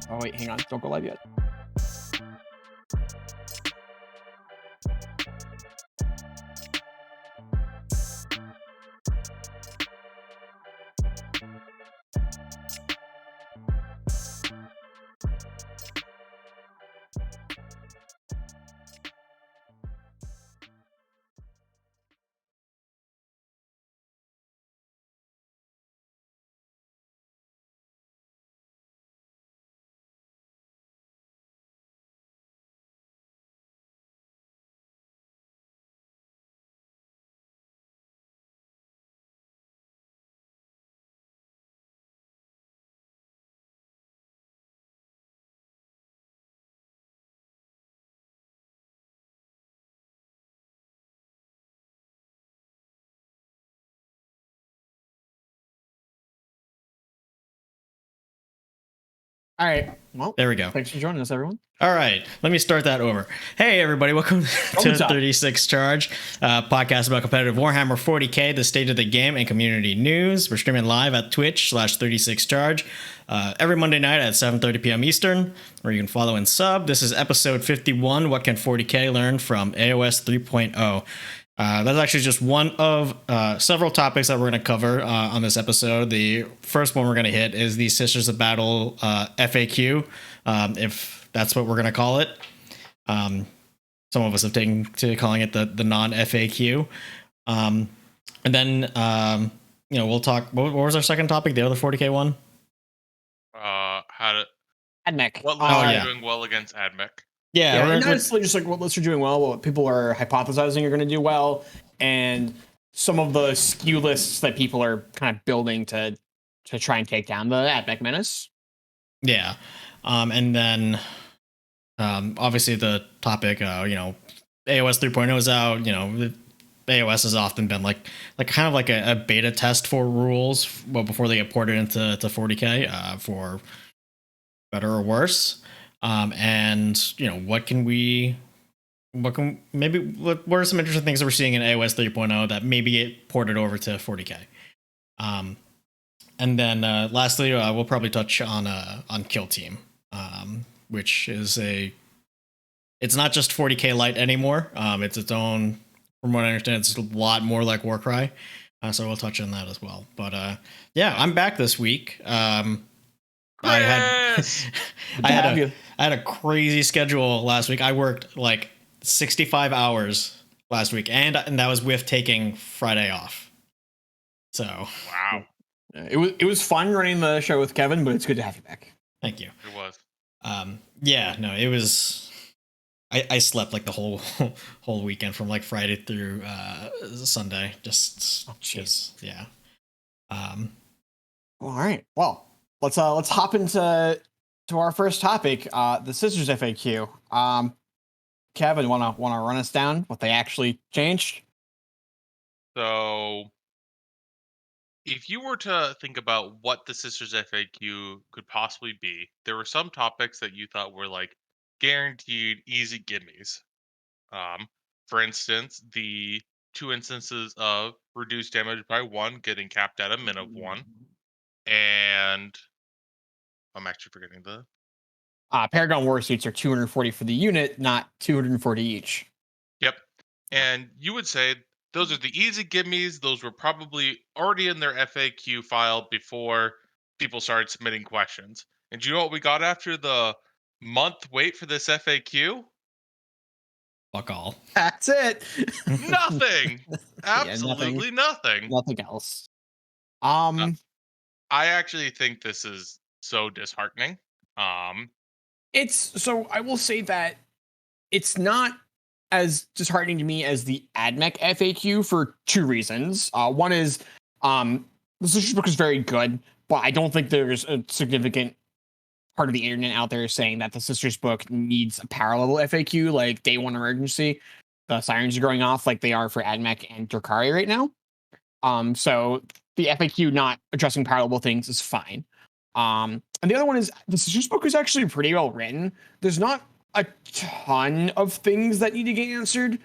Oh wait, hang on. Don't go live yet. All right. Well, There we go. Thanks for joining us, everyone. All right, let me start that over. Hey, everybody, welcome to 36 Charge, podcast about competitive Warhammer 40k, the state of the game, and community news. We're streaming live at Twitch/36 Charge every Monday night at 7:30 p.m. Eastern, where you can follow and sub. This is episode 51. What can 40k learn from AoS 3.0? That's actually just one of several topics that we're going to cover on this episode. The first one we're going to hit is the Sisters of Battle FAQ, if that's what we're going to call it. Some of us have taken to calling it the non-FAQ. And then, we'll talk. What was our second topic? The other 40k one? How to AdMech. what lists are doing well against AdMech? Yeah, not necessarily just like what lists are doing well, what people are hypothesizing are going to do well, and some of the skew lists that people are kind of building to try and take down the AdMech menace. Yeah, and then obviously the topic, AoS 3.0 is out. AoS has often been like kind of like a beta test for rules, before they get ported into 40k, for better or worse. And what are some interesting things that we're seeing in AoS 3.0 that maybe get ported over to 40k? And then lastly, we'll probably touch on Kill Team, which is it's not just 40k light anymore. It's its own, from what I understand, it's a lot more like Warcry. So we'll touch on that as well. But I'm back this week. I had a crazy schedule last week. I worked like 65 hours last week, and that was with taking Friday off. So wow, it was fun running the show with Kevin, but it's good to have you back. Thank you. It was. It was. I slept like the whole weekend from like Friday through Sunday. Just yeah. All right. Well, let's hop into our first topic, the Sisters FAQ. Kevin, wanna run us down what they actually changed? So, if you were to think about what the Sisters FAQ could possibly be, there were some topics that you thought were like guaranteed easy gimmies. For instance, the 2 instances of reduced damage by 1 getting capped at a min of 1, and I'm actually forgetting the Paragon War Suits are 240 for the unit, not 240 each. Yep. And you would say those are the easy gimmies. Those were probably already in their FAQ file before people started submitting questions. And do you know what we got after the month wait for this FAQ? Fuck all. That's it. Nothing. Absolutely nothing. Nothing else. I actually think this is so disheartening. I will say that it's not as disheartening to me as the AdMech FAQ for 2 reasons. One is the Sisters book is very good, but I don't think there's a significant part of the internet out there saying that the Sisters book needs a power level FAQ, like day 1 emergency. The sirens are going off like they are for AdMech and Drakari right now. So the FAQ not addressing power level things is fine. And the other one is the Sisters book is actually pretty well written. There's not a ton of things that need to get answered,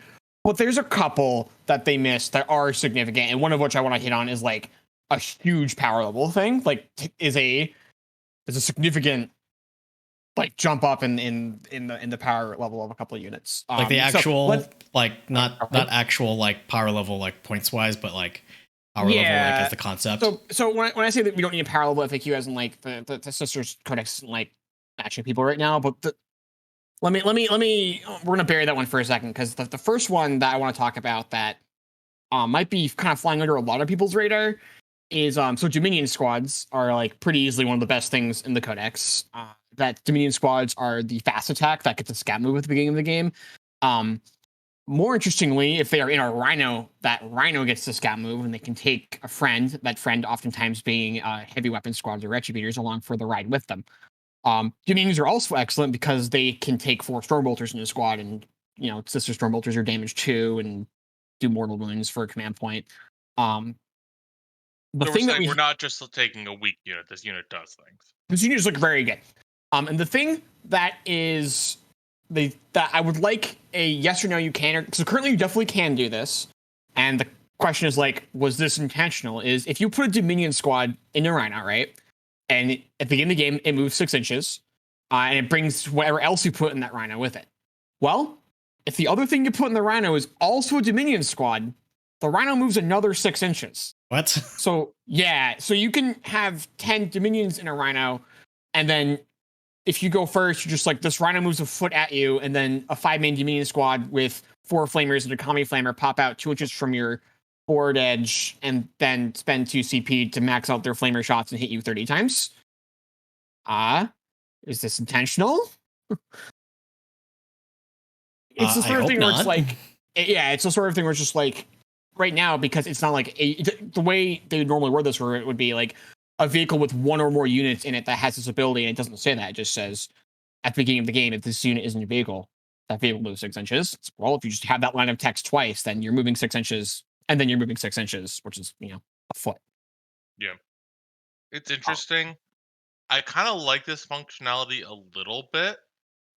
but there's a couple that they missed that are significant, and one of which I want to hit on is like a huge power level thing. Like is a significant like jump up in the power level of a couple of units. Like the actual, like not okay. actual like power level like points wise, but like power level like as the concept. So when I say that we don't need a power level FAQ, as in like the Sisters Codex isn't like matching people right now, but let me we're gonna bury that one for a second, because the first one that I want to talk about that might be kind of flying under a lot of people's radar is so Dominion squads are like pretty easily one of the best things in the Codex. That Dominion squads are the fast attack that gets a scat move at the beginning of the game. More interestingly, if they are in a Rhino, that Rhino gets the scat move, and they can take a friend. That friend oftentimes being heavy weapon squads or retributors along for the ride with them. Dominions are also excellent because they can take 4 Stormbolters in a squad, and Sister Stormbolters are damage 2 and do mortal wounds for a command point. The so thing that we're not just taking a weak unit. This unit does things. This unit look very good. And the thing that is that I would like a yes or no you can. So currently you definitely can do this. And the question is like, was this intentional? Is if you put a Dominion squad in a Rhino, right? And at the beginning of the game, it moves 6 inches. And it brings whatever else you put in that Rhino with it. Well, if the other thing you put in the Rhino is also a Dominion squad, the Rhino moves another 6 inches. What? So yeah, so you can have 10 Dominions in a Rhino, and then if you go first, you're just like, this Rhino moves a foot at you, and then a 5-man Dominion squad with 4 Flamers and a Kami Flamer pop out 2 inches from your board edge, and then spend 2 CP to max out their Flamer shots and hit you 30 times. Is this intentional? It's the sort of thing where it's like, yeah, it's the sort of thing where it's just like, right now, because it's not like the way they would normally word this, where it would be like a vehicle with 1 or more units in it that has this ability, and it doesn't say that. It just says at the beginning of the game, if this unit isn't a vehicle, that vehicle moves 6 inches. Well, if you just have that line of text twice, then you're moving 6 inches, and then you're moving 6 inches, which is a foot. Yeah, it's interesting. I kind of like this functionality a little bit.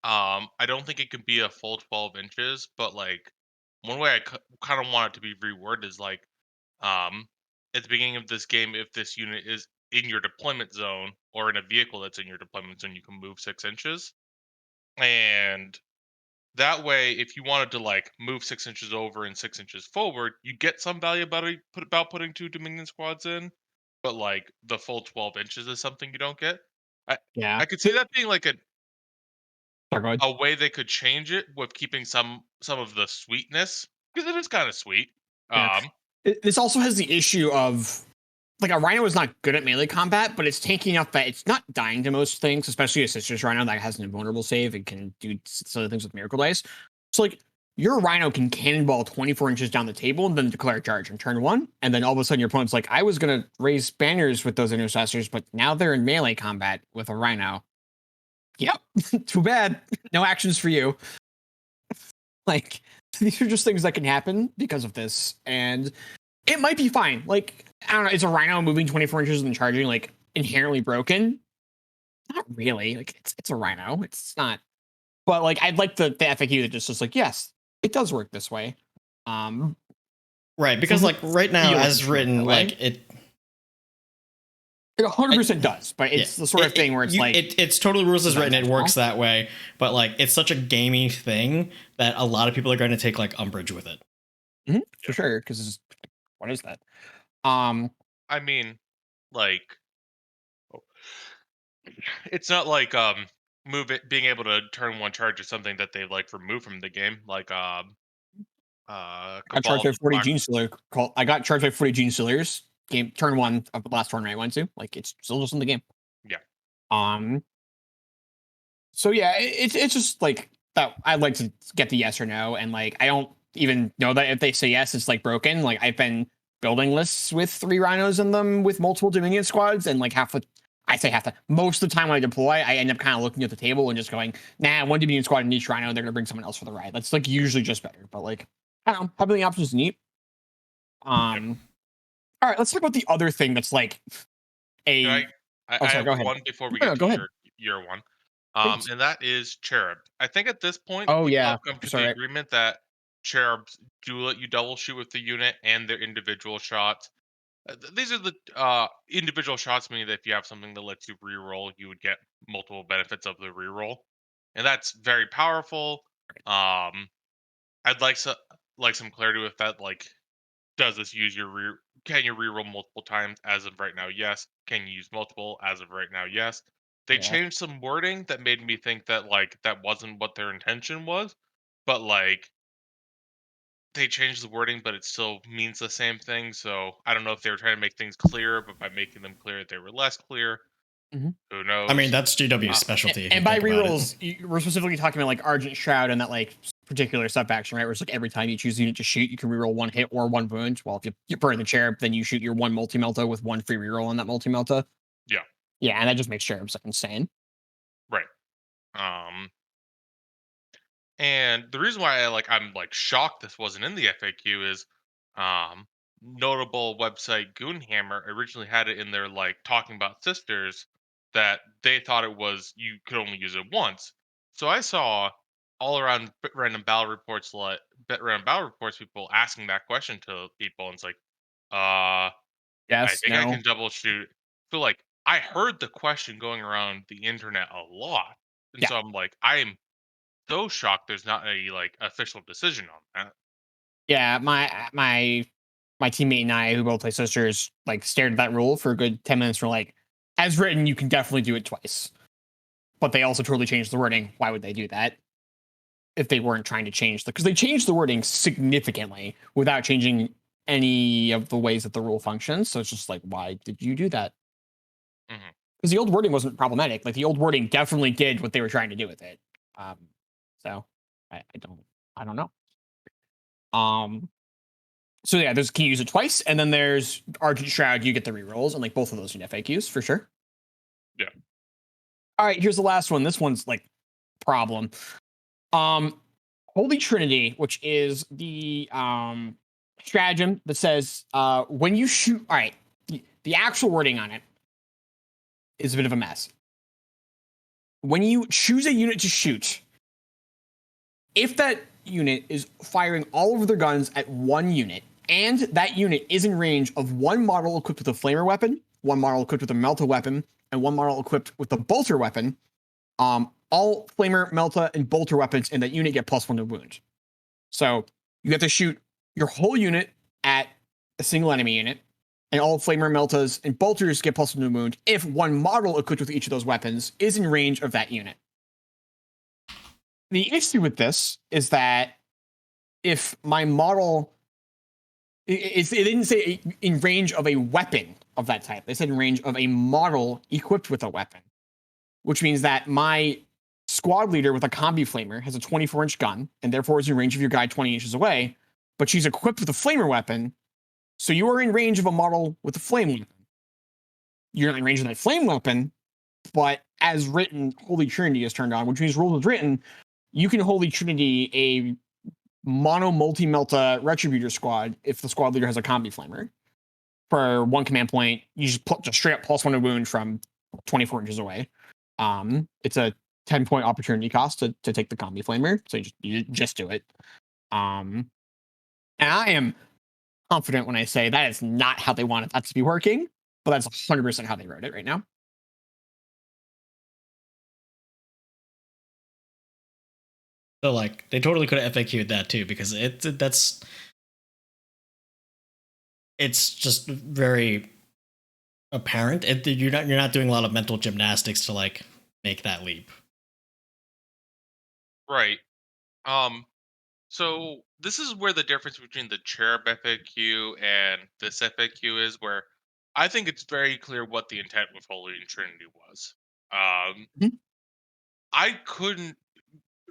I don't think it can be a full 12 inches, but like one way I kind of want it to be reworded is like, at the beginning of this game, if this unit is in your deployment zone or in a vehicle that's in your deployment zone, you can move 6 inches. And that way, if you wanted to like move 6 inches over and 6 inches forward, you get some value about putting 2 Dominion squads in. But like the full 12 inches is something you don't get. Yeah, I could see that being like sorry, a way they could change it with keeping some of the sweetness, because it is kind of sweet. yeah. This also has the issue of like a Rhino is not good at melee combat, but it's tanky enough that it's not dying to most things, especially a Sisters Rhino that has an invulnerable save and can do some other things with Miracle Dice. So like your Rhino can cannonball 24 inches down the table and then declare a charge on turn 1, and then all of a sudden your opponent's like, I was gonna raise banners with those intercessors, but now they're in melee combat with a Rhino. Yep, too bad. No actions for you. Like, these are just things that can happen because of this, and it might be fine. Like, I don't know, is a Rhino moving 24 inches and charging like inherently broken? Not really. Like, it's a Rhino. It's not. But like, I'd like the FAQ that just is like, yes, it does work this way. Right, because like right now, as written, like it 100% does, but it's the sort of thing where it's like it's totally rules as written. It works that way, but like it's such a gamey thing that a lot of people are going to take like umbrage with it. Mm-hmm, for sure, because what is that? I mean, like, it's not like being able to turn 1 charge is something that they like removed from the game. Like I got charged by 40 Gene Stealer. I got charged by 40 Gene Stealers. Game turn 1 of the last tournament I went to. Like, it's still just in the game. Yeah. So yeah, it's just like that. I'd like to get the yes or no, and like I don't even know that if they say yes, it's like broken. Like, I've been building lists with 3 Rhinos in them with multiple Dominion squads, and like most of the time when I deploy, I end up kind of looking at the table and just going, nah, 1 Dominion squad in each Rhino, and they're gonna bring someone else for the ride. That's like usually just better. But like, I don't know, having the options is neat. All right, let's talk about the other thing that's like a. I have one before we get to your one. And that is Cherub. I think at this point, we've come to the agreement that Cherubs do let you double shoot with the unit and their individual shots. These are the individual shots, meaning that if you have something that lets you reroll, you would get multiple benefits of the reroll, and that's very powerful. Um, I'd like some clarity with that. Like, does this use your Can you reroll multiple times? As of right now, yes. Can you use multiple? As of right now, yes. They Yeah. changed some wording that made me think that like that wasn't what their intention was, but like they changed the wording, but it still means the same thing. So I don't know if they were trying to make things clearer, but by making them clear, they were less clear. Mhm. Who I mean, knows? that's GW's Uh, specialty if you and by think about it. rerolls, we're specifically talking about like Argent Shroud and that like particular sub action, right? Where it's like every time you choose a unit to shoot, you can reroll one hit or one wound. Well, if you burn the cherub, then you shoot your one multi melta with one free reroll on that multi melta. Yeah, Yeah, and that just makes cherubs like insane. right. Um, and the reason why I'm like shocked this wasn't in the FAQ is, um, notable website Goonhammer originally had it in there like talking about sisters that they thought it was you could only use it once. So I saw all around random battle reports random battle reports people asking that question to people, and it's like, uh, I Yes, think I no. can double shoot. So like I heard the question going around the internet a lot, and Yeah. so I'm like, I am so shocked there's not a like official decision on that. Yeah, my teammate and I, who both play sisters, like stared at that rule for a good 10 minutes. We're like, as written, you can definitely do it twice. But they also totally changed the wording. Why would they do that if they weren't trying to change because they changed the wording significantly without changing any of the ways that the rule functions. So it's just like, why did you do that? Hmm. Because the old wording wasn't problematic. Like the old wording definitely did what they were trying to do with it. Um, so I don't know. Um, so yeah, there's can you use it twice, and then there's Argent Shroud. You get the rerolls, and like both of those in FAQs for sure. Yeah. All right, here's the last one. This one's like problem. Um, Holy Trinity, which is the stratagem that says when you shoot. All right, the actual wording on it is a bit of a mess. When you choose a unit to shoot, if that unit is firing all of their guns at one unit, and that unit is in range of one model equipped with a flamer weapon, one model equipped with a melta weapon, and one model equipped with a bolter weapon, all flamer, melta, and bolter weapons in that unit get +1 to wound. So you have to shoot your whole unit at a single enemy unit, and all flamer, meltas, and bolters get +1 to wound if one model equipped with each of those weapons is in range of that unit. The issue with this is that if my model it didn't say in range of a weapon of that type. They said in range of a model equipped with a weapon, which means that my squad leader with a combi flamer has a 24-inch gun and therefore is in range of your guy 20 inches away, but she's equipped with a flamer weapon. So you are in range of a model with a flame weapon. You're not in range of that flame weapon, but as written, Holy Trinity is turned on, which means rules is written, you can Holy Trinity a mono multi melta retributor squad if the squad leader has a combi flamer. For one command point, you just straight up +1 to wound from 24 inches away. It's a 10-point opportunity cost to take the combi flamer, so you just do it. And I am confident when I say that is not how they wanted that to be working, but that's 100% how they wrote it right now. So like they totally could have FAQ'd that too because it's just very apparent. You're not doing a lot of mental gymnastics to like make that leap. Right. So this is where the difference between the Cherub FAQ and this FAQ is, where I think it's very clear what the intent with Holy and Trinity was. Um, Mhm. I couldn't,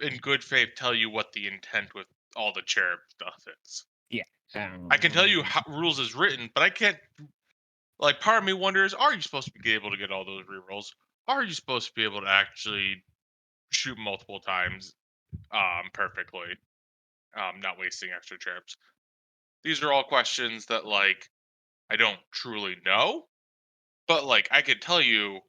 in good faith, tell you what the intent with all the Cherub stuff is. Yeah. I can tell you how rules is written, but I can't. Like, part of me wonders: are you supposed to be able to get all those rerolls? Are you supposed to be able to actually shoot multiple times, perfectly, not wasting extra trips? These are all questions that like I don't truly know, but like I could tell you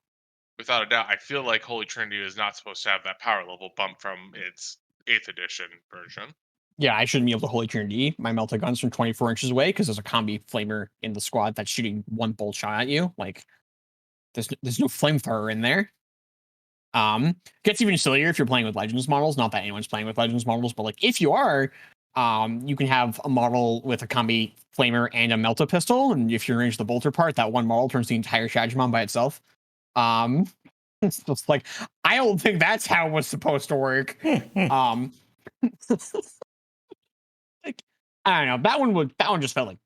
without a doubt, I feel like Holy Trinity is not supposed to have that power level bump from its 8th edition version. Yeah, I shouldn't be able to Holy Trinity my melta guns from 24 inches away because there's a combi flamer in the squad that's shooting one bolt shot at you. Like, there's no flamethrower in there. Gets even sillier if you're playing with Legends models. Not that anyone's playing with Legends models, but like if you are, you can have a model with a combi flamer and a melta pistol, and if you arrange the bolter part, that one model turns the entire Shadowmon by itself. It's just like I don't think that's how it was supposed to work. Like, I don't know. That one just felt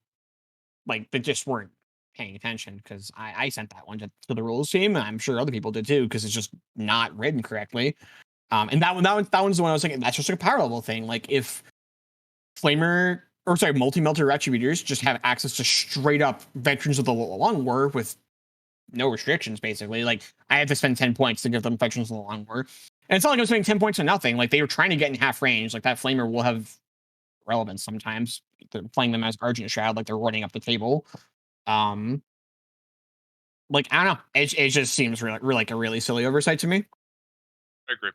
like they just weren't paying attention because I sent that one to the rules team, and I'm sure other people did too because it's just not written correctly. And that one's the one I was thinking that's just like a power level thing. Like if Flamer or sorry, multi-melter retributors just have access to straight up Veterans of the Long War with no restrictions, basically. Like I had to spend 10 points to give them Veterans of the Long War. And it's not like I was spending 10 points on nothing. Like they were trying to get in half range. Like that Flamer will have relevance sometimes. They're playing them as Argent Shroud, like they're running up the table. Like I don't know. It just seems like a really silly oversight to me. I agree.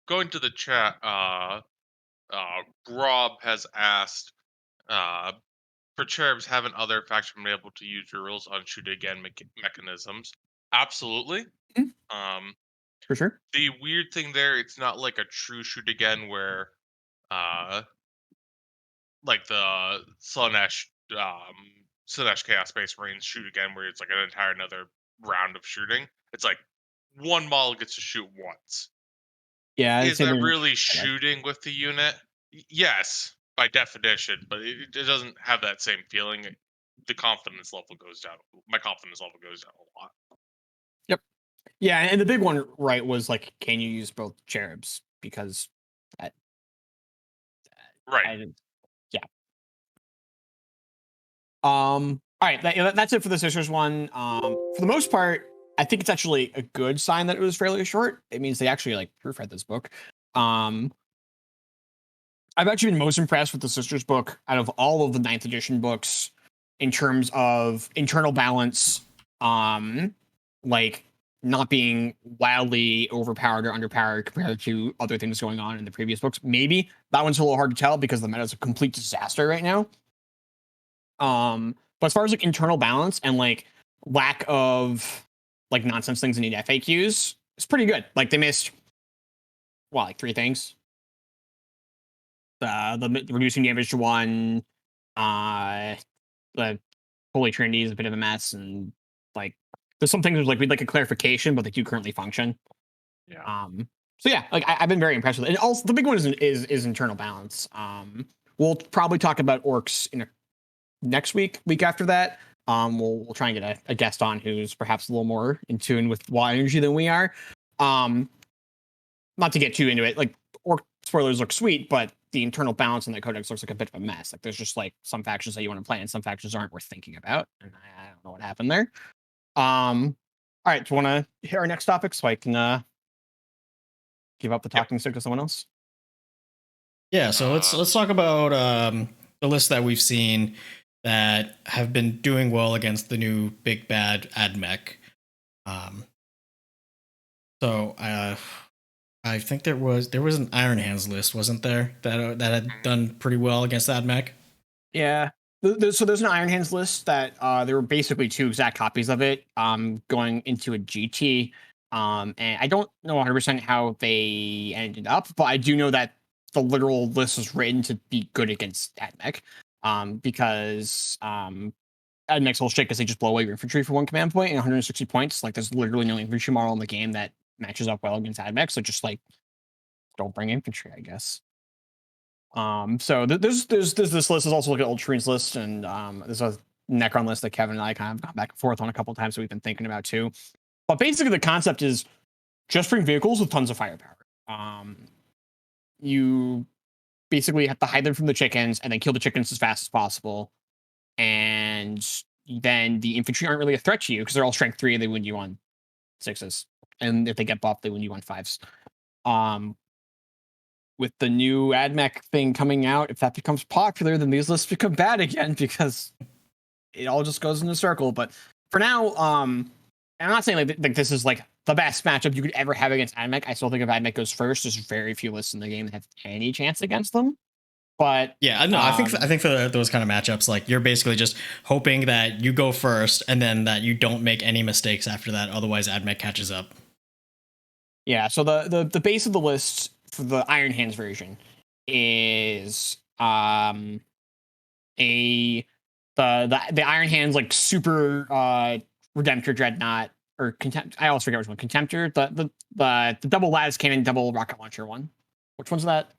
Going to the chat, Rob has asked, for cherubs, haven't other faction been able to use your rules on shoot again mechanisms? Absolutely. Mm-hmm. For sure. The weird thing there, it's not like a true shoot again where, like the Slanesh Chaos Space Marines shoot again, where it's like an entire another round of shooting. It's like one model gets to shoot once. Yeah, Is that really shooting with the unit? Yes, by definition, but it doesn't have that same feeling. The confidence level goes down. My confidence level goes down a lot. Yep. Yeah, and the big one, right, was like, can you use both cherubs? Because right. Yeah. All right, that's it for the Sisters one. For the most part, I think it's actually a good sign that it was fairly short. It means they actually like proofread this book. I've actually been most impressed with the Sisters book out of all of the 9th edition books in terms of internal balance, like not being wildly overpowered or underpowered compared to other things going on in the previous books. Maybe that one's a little hard to tell because the meta is a complete disaster right now. But as far as like internal balance and like lack of like nonsense things that need FAQs, it's pretty good. Like they missed like 3 things. The reducing damage to 1, the Holy Trinity is a bit of a mess, and like there's some things like we'd like a clarification, but they do currently function. Yeah. So yeah, like I've been very impressed with it. And also the big one is internal balance. We'll probably talk about orcs in next week after that. We'll try and get a guest on who's perhaps a little more in tune with wild energy than we are. Not to get too into it, like orc spoilers look sweet, but the internal balance in the codex looks like a bit of a mess. Like there's just like some factions that you want to play and some factions aren't worth thinking about. And I don't know what happened there. All right, do you want to hear our next topic so I can give up the talking stick to someone else? Yeah, so let's talk about the list that we've seen that have been doing well against the new big bad AdMech. So I think there was an Iron Hands list, wasn't there, that had done pretty well against AdMech? Yeah. So there's an Iron Hands list that there were basically 2 exact copies of it going into a GT. And I don't know 100% how they ended up, but I do know that the literal list was written to be good against AdMech. Because AdMech's whole shtick is they just blow away your infantry for 1 command point and 160 points. Like there's literally no infantry model in the game that matches up well against AdMech. So just like don't bring infantry, I guess. So there's this list. There's also like an Ultramarines list, and there's a Necron list that Kevin and I kind of gone back and forth on a couple of times that we've been thinking about too. But basically, the concept is just bring vehicles with tons of firepower. You basically have to hide them from the chickens and then kill the chickens as fast as possible. And then the infantry aren't really a threat to you because they're all strength 3 and they win you on 6s. And if they get buffed, they win you on 5s. With the new AdMech thing coming out, if that becomes popular, then these lists become bad again because it all just goes in a circle. But for now, I'm not saying like this is like the best matchup you could ever have against AdMech. I still think if AdMech goes first, there's very few lists in the game that have any chance against them. But yeah, no, I think for those kind of matchups, like you're basically just hoping that you go first and then that you don't make any mistakes after that. Otherwise, AdMech catches up. Yeah, so the base of the list for the Iron Hands version is the Iron Hands like super Redemptor Dreadnought or Contempt. I always forget which one. Contemptor, the double las cannon, double rocket launcher one. Which one's that?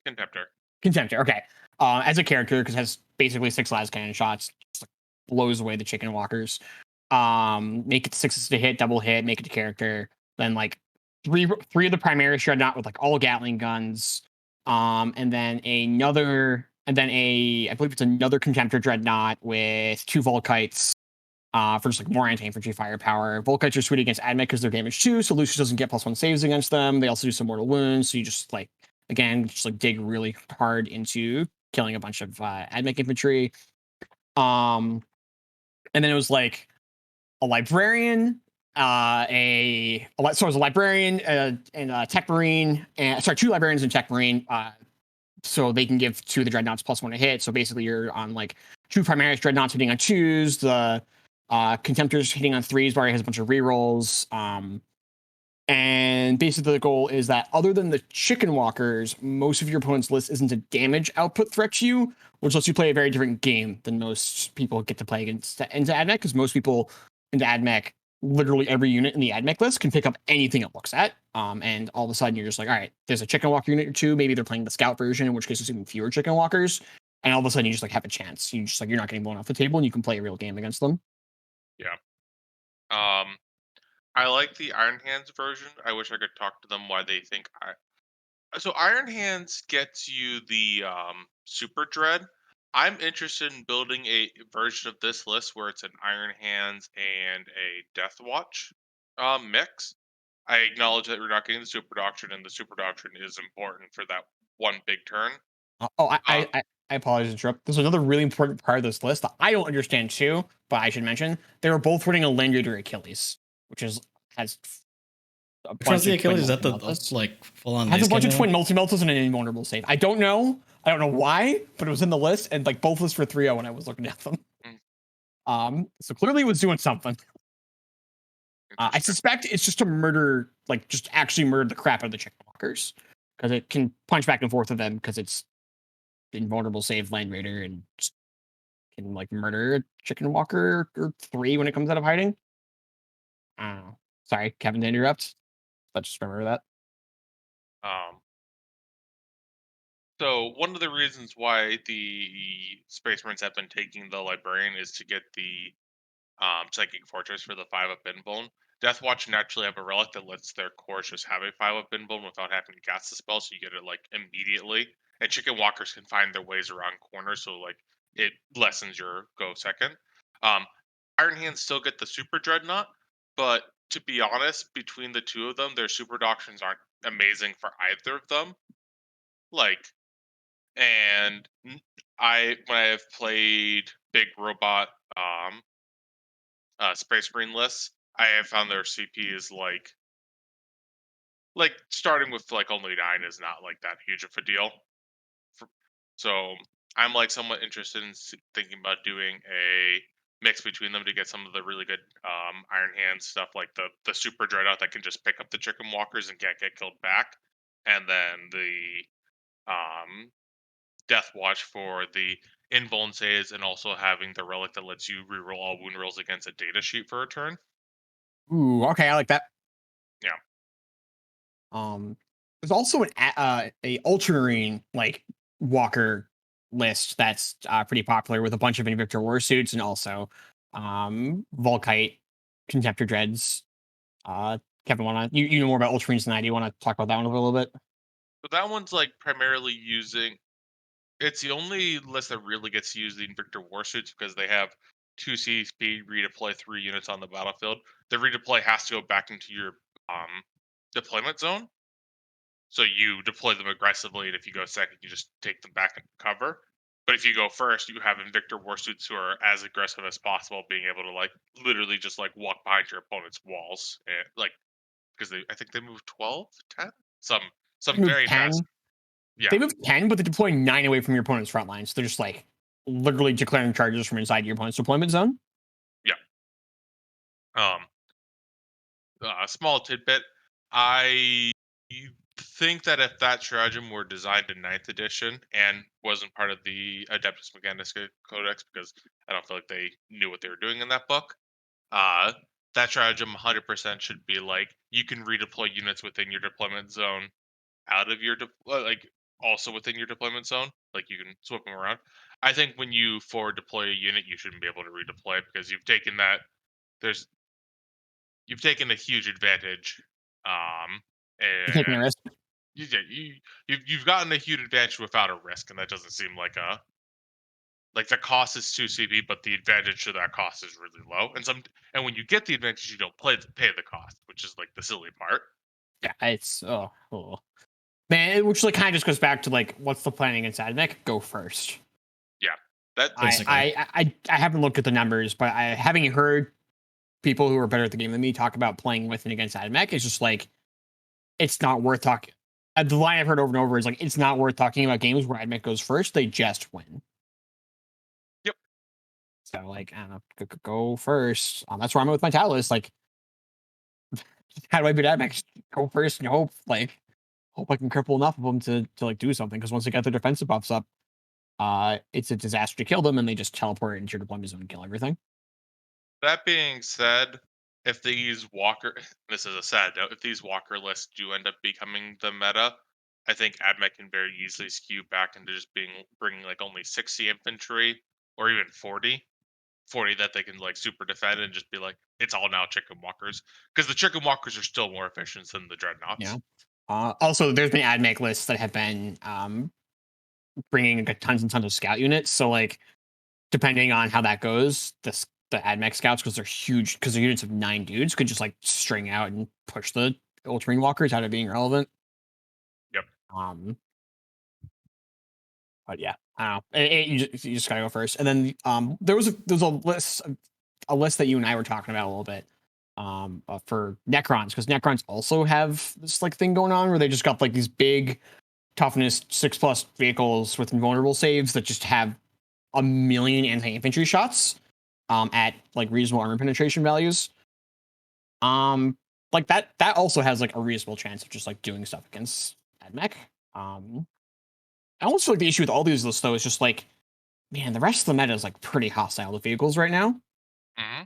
Contemptor. Contemptor. Okay. As a character, because it has basically 6 las cannon shots, just like blows away the chicken walkers. Make it 6s to hit, double hit, make it a character. Then like three of the Primaris Dreadnought with like all Gatling guns. And then I believe it's another Contemptor Dreadnought with 2 Volkites. For just like more anti-infantry firepower. Volkites are sweet against AdMech because they're damage 2, so Lucius doesn't get +1 saves against them. They also do some mortal wounds, so you just like dig really hard into killing a bunch of AdMech infantry. And then it was like a librarian, it was a librarian and a tech marine, and 2 librarians and tech marine. So they can give 2 of the dreadnoughts +1 to hit. So basically, you're on like 2 Primaris dreadnoughts hitting on 2s. The Contemptor's hitting on 3s, where he has a bunch of rerolls. And basically, the goal is that other than the chicken walkers, most of your opponent's list isn't a damage output threat to you, which lets you play a very different game than most people get to play into AdMech, because most people into AdMech, literally every unit in the AdMech list can pick up anything it looks at. And all of a sudden, you're just like, all right, there's a chicken walker unit or 2. Maybe they're playing the scout version, in which case there's even fewer chicken walkers. And all of a sudden, you just like have a chance. You just like you're not getting blown off the table, and you can play a real game against them. Yeah. I like the Iron Hands version. I wish I could talk to them why they think so Iron Hands gets you the Super Dread. I'm interested in building a version of this list where it's an Iron Hands and a Death Watch mix. I acknowledge that we're not getting the Super Doctrine, and the Super Doctrine is important for that one big turn. I apologize to interrupt. There's another really important part of this list that I don't understand too, but I should mention. They were both running a Land Raider Achilles, which has a Which one's bunch the of twin Achilles? Is that the multi-meltas. like full on? Has a bunch of twin multi-meltas and an invulnerable save. I don't know why, but it was in the list, and like both lists for 3-0 when I was looking at them. So clearly it was doing something. I suspect it's just to murder, like just actually murder the crap out of the chicken walkers, because it can punch back and forth with them because it's invulnerable save Land Raider and just can like murder a chicken walker or 3 when it comes out of hiding. Sorry, Kevin, to interrupt, but just remember that. So one of the reasons why the Space Marines have been taking the Librarian is to get the Psychic Fortress for the 5-up Invuln. Death Watch naturally have a relic that lets their cores just have a 5-up Invuln without having to cast the spell, so you get it like immediately. And Chicken Walkers can find their ways around corners, so like it lessens your go second. Iron Hands still get the Super Dreadnought, but to be honest, between the 2 of them, their Super Doctrines aren't amazing for either of them. Like, and when I have played big robot Space Marine lists, I have found their CP is like starting with like only 9 is not like that huge of a deal. So I'm like somewhat interested in thinking about doing a mix between them to get some of the really good Iron Hand stuff, like the Super Dreadnought that can just pick up the chicken walkers and can't get killed back, and then the Death Watch for the invuln saves, and also having the relic that lets you reroll all wound rolls against a data sheet for a turn. Ooh, okay, I like that. Yeah. There's also a Ultramarine like Walker list that's pretty popular with a bunch of Invictor War suits and also Volkite Contemptor Dreads. Kevin, you know more about Ultramarines than I do. You want to talk about that one a little bit? So that one's like primarily using. It's the only list that really gets to use the Invictor War suits because they have 2C speed, redeploy 3 units on the battlefield. The redeploy has to go back into your deployment zone. So you deploy them aggressively, and if you go second, you just take them back into cover. But if you go first, you have Invictor War suits who are as aggressive as possible, being able to like literally just like walk behind your opponent's walls, and like because I think they moved 12, 10, some They move very 10. fast. Yeah, They move 10, but they deploy 9 away from your opponent's front line. So they're just like literally declaring charges from inside your opponent's deployment zone. yeah. Um, small tidbit. I think that if that stratagem were designed in ninth edition and wasn't part of the Adeptus Mechanicus Codex, because I don't feel like they knew what they were doing in that book, uh, that stratagem 100% should be like you can redeploy units within your deployment zone, out of your like also within your deployment zone. Like you can swap them around. I think when you forward deploy a unit, you shouldn't be able to redeploy it because you've taken that. There's You've taken a huge advantage, You're taking a and risk. you've gotten a huge advantage without a risk, and that doesn't seem like the cost is too CP, but the advantage to that cost is really low. And when you get the advantage, you don't pay the cost, which is like the silly part. Yeah, it's man, which like kind of just goes back to like what's the planning inside of AdMech? Go first. Yeah, that Basically. I haven't looked at the numbers, but I having heard people who are better at the game than me talk about playing with and against AdMech, it's just like it's not worth talking. The line I've heard over and over is like it's not worth talking about games where AdMech goes first; they just win. Yep. So like I don't know, go first. That's where I'm at with my Talus. Like, how do I beat AdMech? Just go first and hope I can cripple enough of them to like do something. Because once they get their defensive buffs up, it's a disaster to kill them, and they just teleport into your deployment zone and kill everything. That being said, if these Walker, this is a sad note, if these Walker lists do end up becoming the meta, I think AdMech can very easily skew back into just bringing like only 60 infantry or even 40 that they can like super defend and just be like, it's all now chicken walkers because the chicken walkers are still more efficient than the dreadnoughts. Yeah. Also, there's been AdMech lists that have been bringing like, tons and tons of scout units. So like, depending on how that goes, the AdMech scouts, because they're huge, because they're units of 9 dudes, could just like string out and push the Ultramarine walkers out of being relevant. Yep. Um, but yeah, I don't know. You just gotta go first, and then there was a list that you and I were talking about a little bit for Necrons, because Necrons also have this like thing going on where they just got like these big toughness 6+ vehicles with invulnerable saves that just have a million anti-infantry shots at like reasonable armor penetration values. Like that also has like a reasonable chance of just like doing stuff against AdMech. I almost feel like the issue with all these lists though is just like, man, the rest of the meta is like pretty hostile to vehicles right now. Hmm.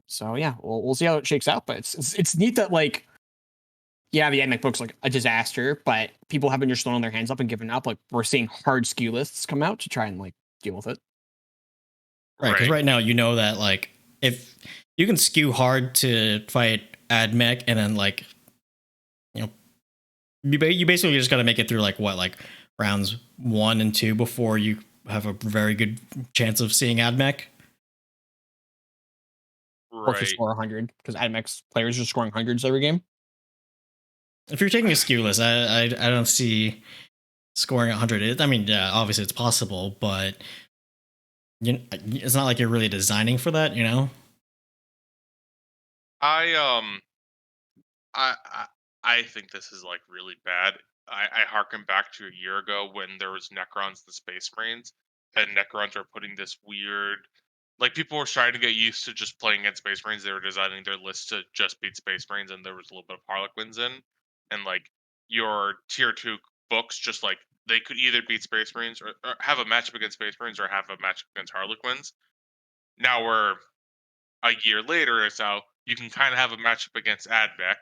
So yeah, we'll see how it shakes out. But it's neat that like, yeah, the AdMech book's like a disaster, but people haven't just thrown their hands up and given up. Like we're seeing hard skew lists come out to try and like deal with it. Right, because right now you know that like if you can skew hard to fight AdMech and then like you know you basically just got to make it through like rounds 1 and 2 before you have a very good chance of seeing AdMech. Or if you Right. score 100, because AdMech's players are scoring hundreds every game. If you're taking a skew list, I don't see scoring 100. I mean, yeah, obviously it's possible, but it's not like you're really designing for that, you know? I I I I think this is like really bad. I harken back to a year ago when there was Necrons and Space Marines, and Necrons were putting this weird, like people were trying to get used to just playing against Space Marines. They were designing their list to just beat Space Marines, and there was a little bit of Harlequins in, and like your tier 2 books, just like they could either beat Space Marines or have a matchup against Space Marines or have a matchup against Harlequins. Now we're a year later, it's how you can kind of have a matchup against AdMech,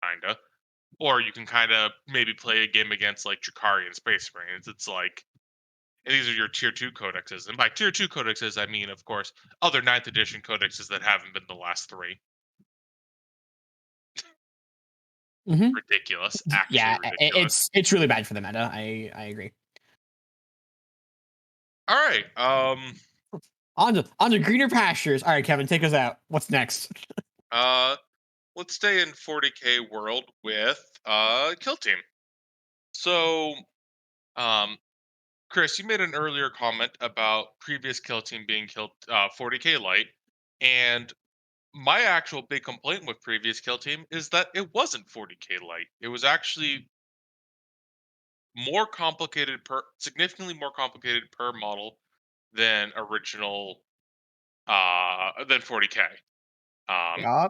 kinda, or you can kind of maybe play a game against like Drakari and Space Marines. It's like, and these are your tier 2 codexes, and by tier 2 codexes, I mean, of course, other ninth edition codexes that haven't been the last 3. Mm-hmm. Ridiculous, Yeah, actually ridiculous. it's really bad for the meta. I agree. All right, On to greener pastures. All right, Kevin, take us out. What's next? uh, let's stay in 40k world with Kill Team. So, um, Chris, you made an earlier comment about previous Kill Team being killed 40k light, and my actual big complaint with previous Kill Team is that it wasn't 40k light. It was actually more complicated significantly more complicated per model than original than 40k. Um, Yeah.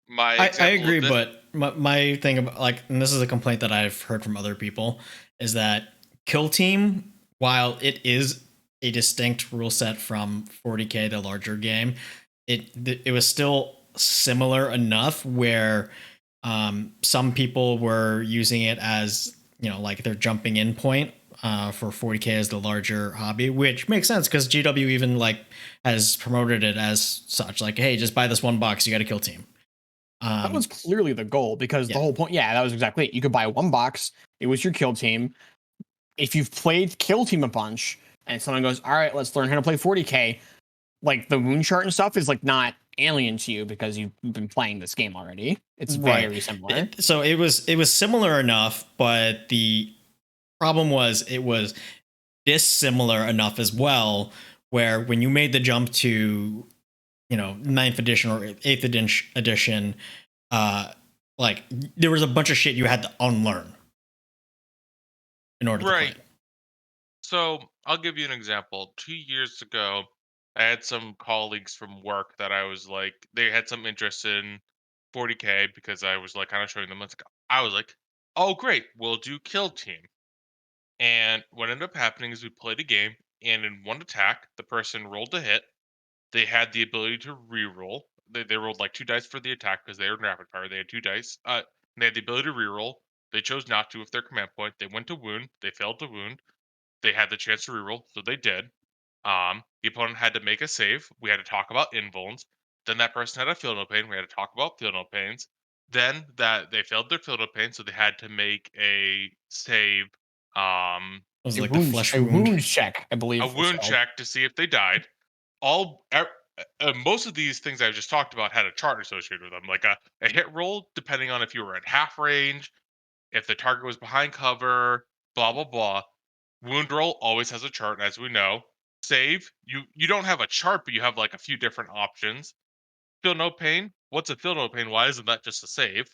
my I example agree, of this, but my thing about like, and this is a complaint that I've heard from other people, is that Kill Team, while it is a distinct rule set from 40k, the larger game, it was still similar enough where some people were using it as, you know, like their jumping in point for 40k as the larger hobby, which makes sense because GW even like has promoted it as such, like, hey, just buy this one box, you got a Kill Team. That was clearly the goal because Yeah. the whole point, yeah, that was exactly it. You could buy one box, it was your Kill Team. If you've played Kill Team a bunch and someone goes, all right, let's learn how to play 40k, like the wound chart and stuff is like not alien to you because you've been playing this game already. It's very similar. So it was similar enough, but the problem was it was dissimilar enough as well, where when you made the jump to, you know, 9th edition or 8th edition, like there was a bunch of shit you had to unlearn in order to play right? it. So I'll give you an example. 2 years ago, I had some colleagues from work that I was like, they had some interest in 40k because I was like kind of showing them. I was like, oh great, we'll do Kill Team. And what ended up happening is we played a game, and in one attack, the person rolled a hit. They had the ability to re-roll. They rolled like 2 dice for the attack because they were in rapid fire. They had 2 dice. They had the ability to re-roll. They chose not to with their command point. They went to wound. They failed to wound. They had the chance to reroll, so they did. The opponent had to make a save. We had to talk about invulns. Then that person had a feel no pain. We had to talk about feel no pains. Then that they failed their feel no pain, so they had to make a save. It was like the flesh wound. Wound check, I A believe. wound check to see if they died. Most of these things I've just talked about had a chart associated with them, like a hit roll, depending on if you were at half range, if the target was behind cover, blah blah blah. Wound roll always has a chart, as we know. Save, you don't have a chart, but you have like a few different options. Feel no pain. What's a feel no pain? Why isn't that just a save?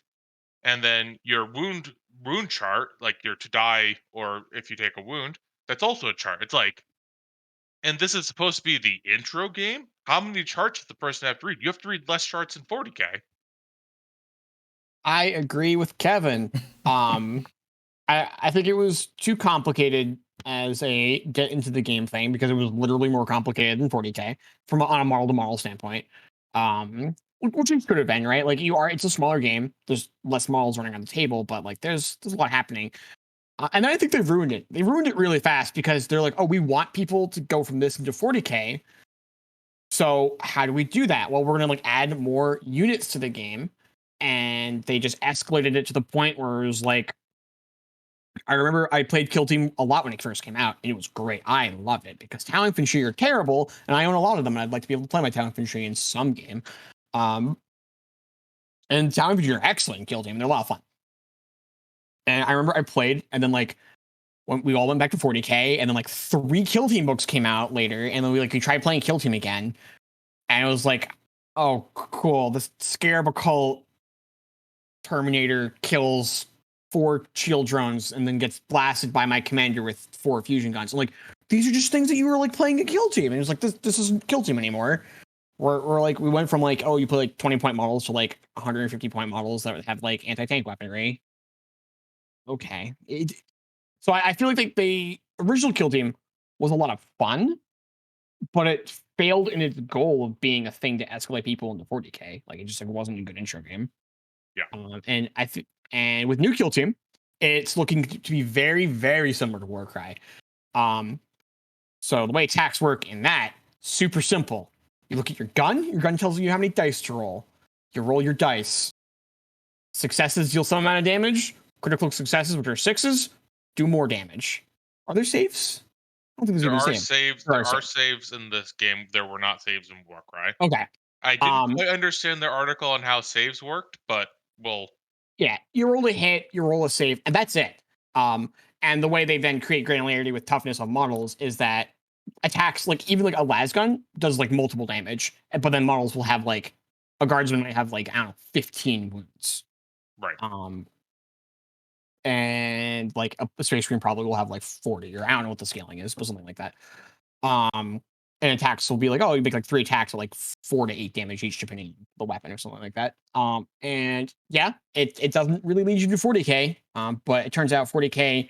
And then your wound chart, like your to die or if you take a wound, that's also a chart. It's like, and this is supposed to be the intro game. How many charts does the person have to read? You have to read less charts in 40k. I agree with Kevin. I think it was too complicated as a get into the game thing because it was literally more complicated than 40k from on a model to model standpoint. Which it could have been, right? Like it's a smaller game. There's less models running on the table, but like there's a lot happening. And I think they've ruined it. They ruined it really fast because they're like, oh, we want people to go from this into 40k. So how do we do that? Well, we're gonna like add more units to the game, and they just escalated it to the point where it was like, I remember I played Kill Team a lot when it first came out, and it was great. I loved it because Town Infantry are terrible, and I own a lot of them, and I'd like to be able to play my Town Infantry in some game. And Town Infantry are excellent in Kill Team. They're a lot of fun. And I remember I played, and then like when we all went back to 40k, and then like 3 Kill Team books came out later, and then we tried playing Kill Team again, and it was like, oh, cool. This Scarab Occult Terminator kills 4 shield drones and then gets blasted by my commander with 4 fusion guns. I'm like, these are just things that you were like playing a Kill Team. And it was like, this isn't Kill Team anymore. We're like, we went from like, oh, you play like 20-point models to like 150-point models that have like anti-tank weaponry. Okay. So I feel like the original Kill Team was a lot of fun, but it failed in its goal of being a thing to escalate people into 40k. Like it just like, wasn't a good intro game. Yeah. And and with new Kill Team, it's looking to be very, very similar to Warcry. So the way attacks work in that, super simple. You look at your gun tells you how many dice to roll. You roll your dice. Successes deal some amount of damage. Critical successes, which are 6s, do more damage. Are there saves? I don't think there's There even are saves. saves. There are saves in this game. There were not saves in Warcry. Okay. I didn't quite understand their article on how saves worked, but well, yeah, you roll a hit, you roll a save, and that's it. And the way they then create granularity with toughness of models is that attacks, like even like a las gun, does like multiple damage, but then models will have like a guardsman might have like, I don't know, 15 wounds. Right. And like a space marine probably will have like 40, or I don't know what the scaling is, but something like that. And attacks will be like, oh, you make like 3 attacks at like 4 to 8 damage each, depending on the weapon or something like that. And yeah, it doesn't really lead you to 40k. But it turns out 40k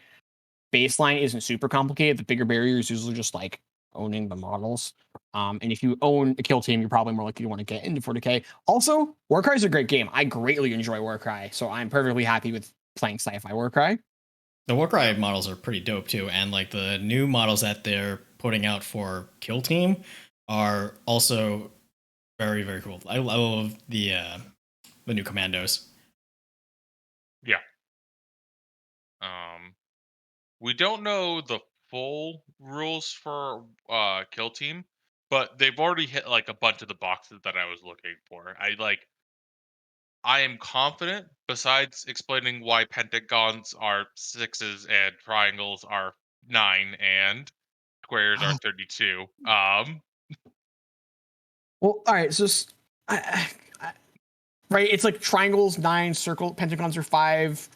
baseline isn't super complicated. The bigger barrier is usually just like owning the models. And if you own a kill team, you're probably more likely to want to get into 40k. Also, Warcry is a great game. I greatly enjoy Warcry, so I'm perfectly happy with playing sci-fi Warcry. The Warcry models are pretty dope too, and like the new models that they're putting out for Kill Team are also very, very cool. I love the new commandos. Yeah. We don't know the full rules for Kill Team, but they've already hit like a bunch of the boxes that I was looking for. I am confident, besides explaining why pentagons are 6s and triangles are 9 and squares are 32. Well, all right. So, right, it's like triangles 9, pentagons are 5,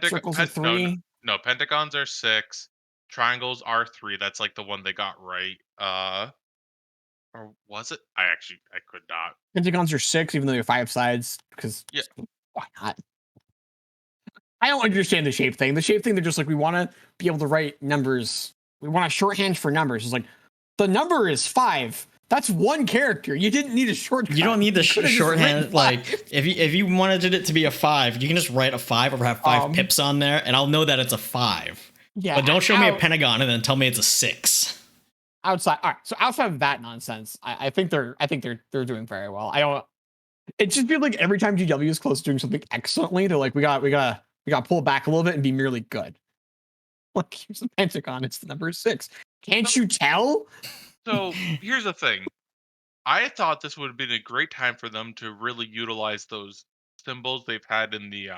circles are No, 3. no, pentagons are 6, triangles are 3. That's like the one they got right. Or was it? I could not. Pentagons are 6, even though they have 5 sides. Because Yeah. why not? I don't understand the shape thing. The shape thing, they're just like, we want to be able to write numbers. We want a shorthand for numbers. It's like, the number is 5. That's one character. You didn't need a shortcut. You don't need the shorthand. Like if you wanted it to be a 5, you can just write a 5 or have 5 pips on there, and I'll know that it's a 5. Yeah, but don't show me a pentagon and then tell me it's a 6. Outside, all right. So outside of that nonsense, I think they're doing very well. I don't. It just feels like every time GW is close to doing something excellently, they're like, we got to pull back a little bit and be merely good. Like, here's the pentagon. It's the number 6. Can't you tell? So here's the thing. I thought this would have been a great time for them to really utilize those symbols they've had in the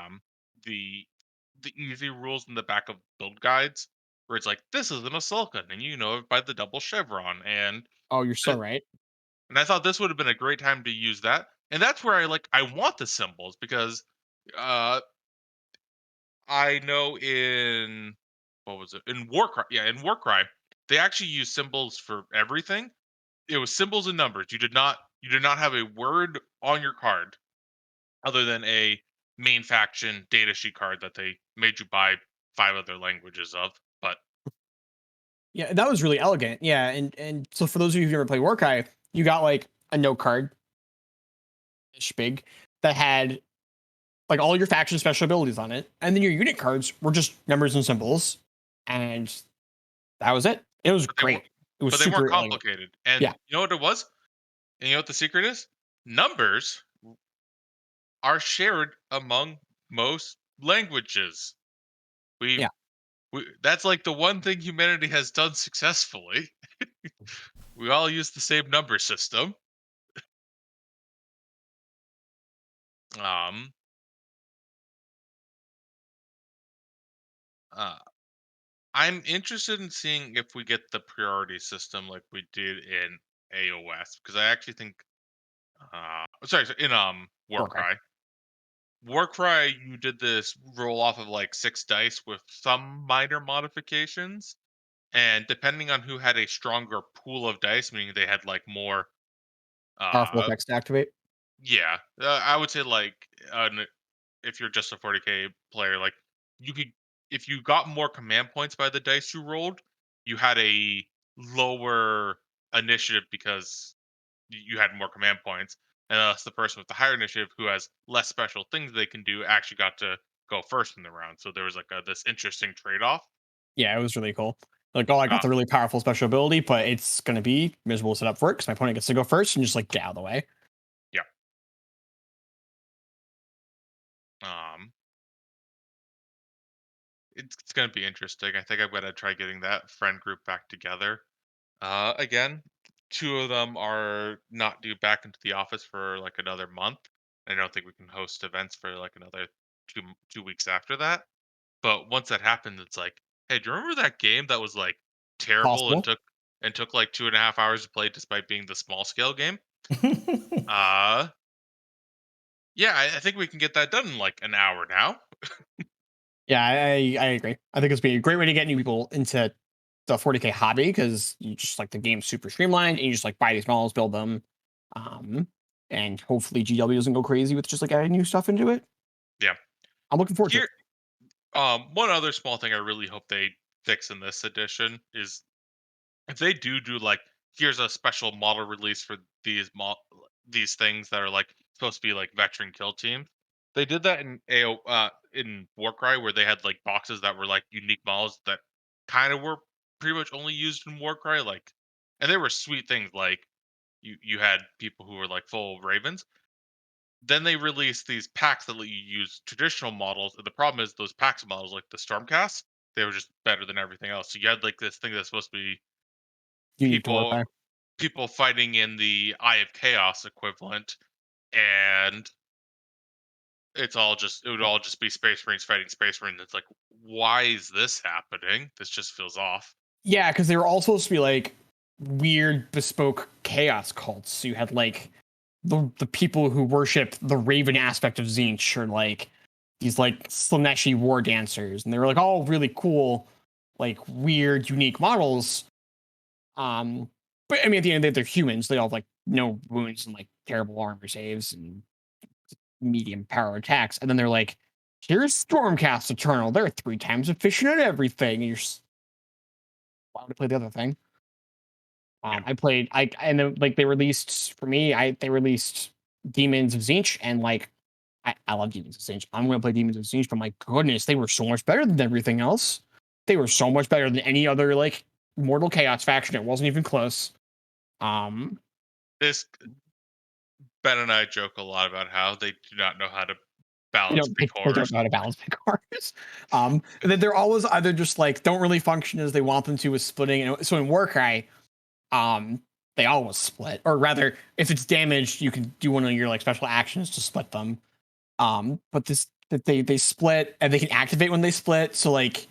easy rules in the back of build guides, where it's like, this is an Asulkan, and you know it by the double chevron, and Oh, you're so right. I thought this would have been a great time to use that, and that's where I want the symbols, because I know in what was it, in Warcry? Yeah, in Warcry, they actually use symbols for everything. It was symbols and numbers. You did not have a word on your card other than a main faction datasheet card that they made you buy 5 other languages of. But Yeah, that was really elegant. Yeah, and so for those of you who've never played Warcry, you got like a note card, ish big, that had like all your faction special abilities on it, and then your unit cards were just numbers and symbols, and that was it. It was great. It was but they weren't super elegant. complicated. And Yeah. you know what it was? And you know what the secret is? Numbers are shared among most languages. We Yeah. That's like the one thing humanity has done successfully. We all use the same number system. Um, uh, I'm interested in seeing if we get the priority system like we did in AoS, because I actually think, in Warcry. Warcry. Warcry, you did this roll off of like 6 dice with some minor modifications, and depending on who had a stronger pool of dice, meaning they had like more, Powerful uh, effects to activate. yeah, I would say like, if you're just a 40k player, like you could, if you got more command points by the dice you rolled, you had a lower initiative because you had more command points, and thus the person with the higher initiative who has less special things they can do actually got to go first in the round. So there was like this interesting trade off. Yeah, it was really cool. Like, oh, I got the really powerful special ability, but it's gonna be miserable to set up for it because my opponent gets to go first and just like get out of the way. Yeah. Um, it's gonna be interesting. I think I'm gonna try getting that friend group back together. Again, 2 of them are not due back into the office for like another month. I don't think we can host events for like another 2 weeks after that. But once that happens, it's like, hey, do you remember that game that was like terrible and Possible. took like 2.5 hours to play despite being the small scale game? Uh, Yeah, I think we can get that done in like an hour now. Yeah, I agree. I think it's be a great way to get new people into the 40k hobby because you just like the game's super streamlined and you just like buy these models, build them, um, and hopefully GW doesn't go crazy with just like adding new stuff into it. Yeah. I'm looking forward to it. Here, one other small thing I really hope they fix in this edition is if they do like here's a special model release for these things that are like supposed to be like veteran kill teams. They did that in in Warcry where they had like boxes that were like unique models that kind of were pretty much only used in Warcry, like, and they were sweet things like you had people who were like full ravens. Then they released these packs that let you use traditional models, and the problem is those packs of models, like the Stormcast, they were just better than everything else. So you had like this thing that's supposed to be Unique to people Warcry. people fighting in the Eye of Chaos equivalent, and it would all just be Space Marines fighting Space Marines. It's like, why is this happening? This just feels off. Yeah, because they were all supposed to be like weird bespoke chaos cults. So you had like the people who worship the Raven aspect of Zinch or like these like Slaneshi war dancers, and they were like all really cool, like weird, unique models. But I mean, at the end of the day, they're humans. They all have like no wounds and like terrible armor saves and medium power attacks. And then they're like, here's Stormcast Eternal. They're 3 times efficient at everything. And you're just, why would I play the other thing? Yeah, I played and then, like they released for me, they released Demons of Zinch and like I love Demons of Zinch. I'm gonna play Demons of Zinch, but my goodness, they were so much better than everything else. They were so much better than any other like Mortal Chaos faction. It wasn't even close. Um, this Ben and I joke a lot about how they do not know how to they balance don't big they don't horrors. know how to balance big cards. And then they're always either just like don't really function as they want them to with splitting. And so in Warcry, um, they always split, or rather, if it's damaged, you can do one of your like special actions to split them. But this that they split and they can activate when they split. So like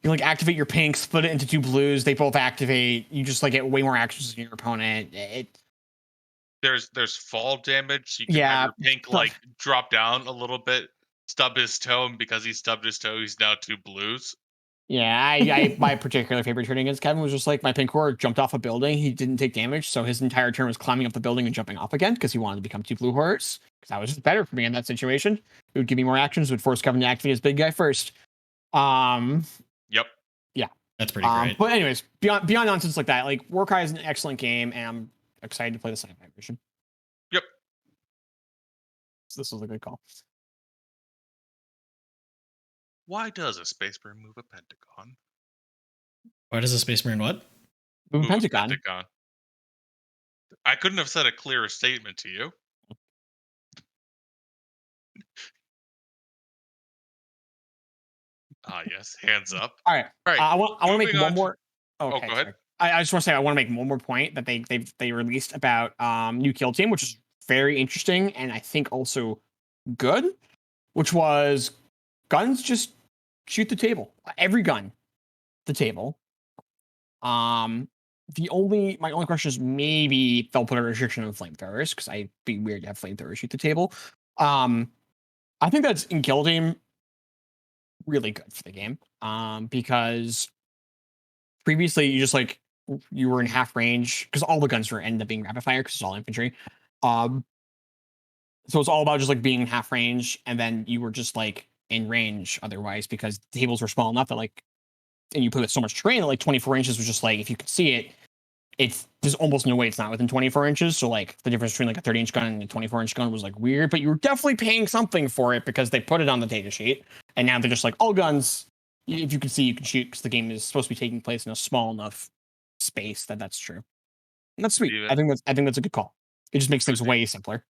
you like activate your pink, split it into 2 blues. They both activate. You just like get way more actions than your opponent. There's fall damage, so you can have Yeah, your pink like drop down a little bit, stub his toe, and because he stubbed his toe, he's now 2 blues. yeah. I my particular favorite turn against Kevin was just like my pink horror jumped off a building. He didn't take damage, so his entire turn was climbing up the building and jumping off again because he wanted to become 2 blue horrors. Because that was just better for me in that situation. It would give me more actions. It would force Kevin to activate his big guy first. Um, Yep. yeah. That's pretty great. But anyways, beyond nonsense like that, like Warcry is an excellent game, and I'm excited to play the sci-fi version. Yep. So this was a good call. Why does a Space Marine move a pentagon? Why does a Space Marine what? Move Move a Pentagon. pentagon. I couldn't have said a clearer statement to you. Ah, yes. Hands up. All right. All right. I want to make Moving one on to. more. Oh, Okay, go ahead. sorry. I just want to say I want to make one more point that they released about new kill team, which is very interesting and I think also good, which was guns just shoot the table. Every gun, the table. Um, my only question is maybe they'll put a restriction on flamethrowers because I'd be weird to have flamethrowers shoot the table. Um, I think that's in kill team really good for the game. Because previously you just like you were in half range because all the guns were end up being rapid fire because it's all infantry. Um, so it's all about just like being in half range, and then you were just like in range otherwise because the tables were small enough that like, and you put so much terrain that like 24 inches was just like if you could see it, there's almost no way it's not within 24 inches. So like the difference between like a 30-inch gun and a 24-inch gun was like weird, but you were definitely paying something for it because they put it on the data sheet, and now they're just like all guns. If you can see, you can shoot because the game is supposed to be taking place in a small enough space that's true. And that's sweet. Even, I think that's a good call. It just makes things way simpler.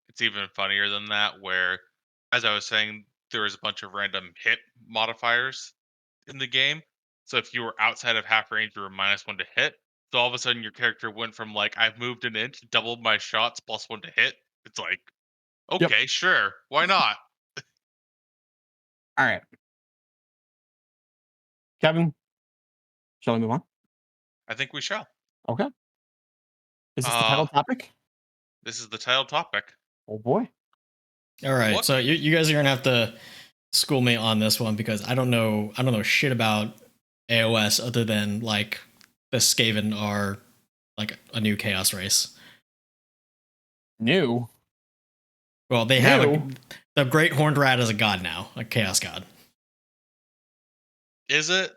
it's even funnier than that, where, as I was saying, there was a bunch of random hit modifiers in the game. So if you were outside of half range, you were -1 to hit. So all of a sudden, your character went from like I've moved an inch, doubled my shots, +1 to hit. It's like, Yep. okay, sure, why not? All right, Kevin, shall we move on? I think we shall. Okay. Is this the Uh, title topic? this is the title topic. Oh boy. All right, What? so you guys are gonna have to school me on this one because I don't know shit about AoS other than like the Skaven are like a new chaos race. New. Well, they have New. the Great Horned Rat is a god now, a chaos god. Is it?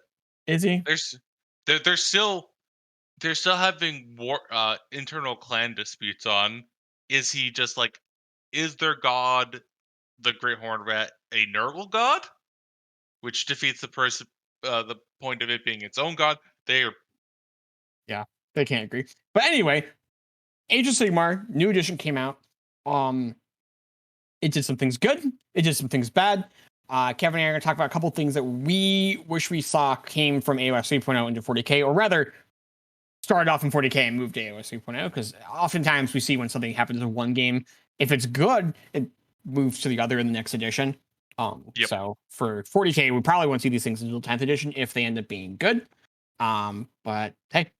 Is he? There's they're still having internal clan disputes on, is he just like, is their god the Great Horned Rat a Nurgle god, which defeats the point of it being its own god. They are Yeah, they can't agree. But anyway, Age of Sigmar, new edition came out. Um, it did some things good. It did some things bad. Kevin and I are going to talk about a couple things that we wish we saw came from AOS 3.0 into 40K, or rather, started off in 40K and moved to AOS 3.0, because oftentimes we see when something happens in one game, if it's good, it moves to the other in the next edition. Yep. So for 40K, we probably won't see these things until 10th edition if they end up being good. But hey,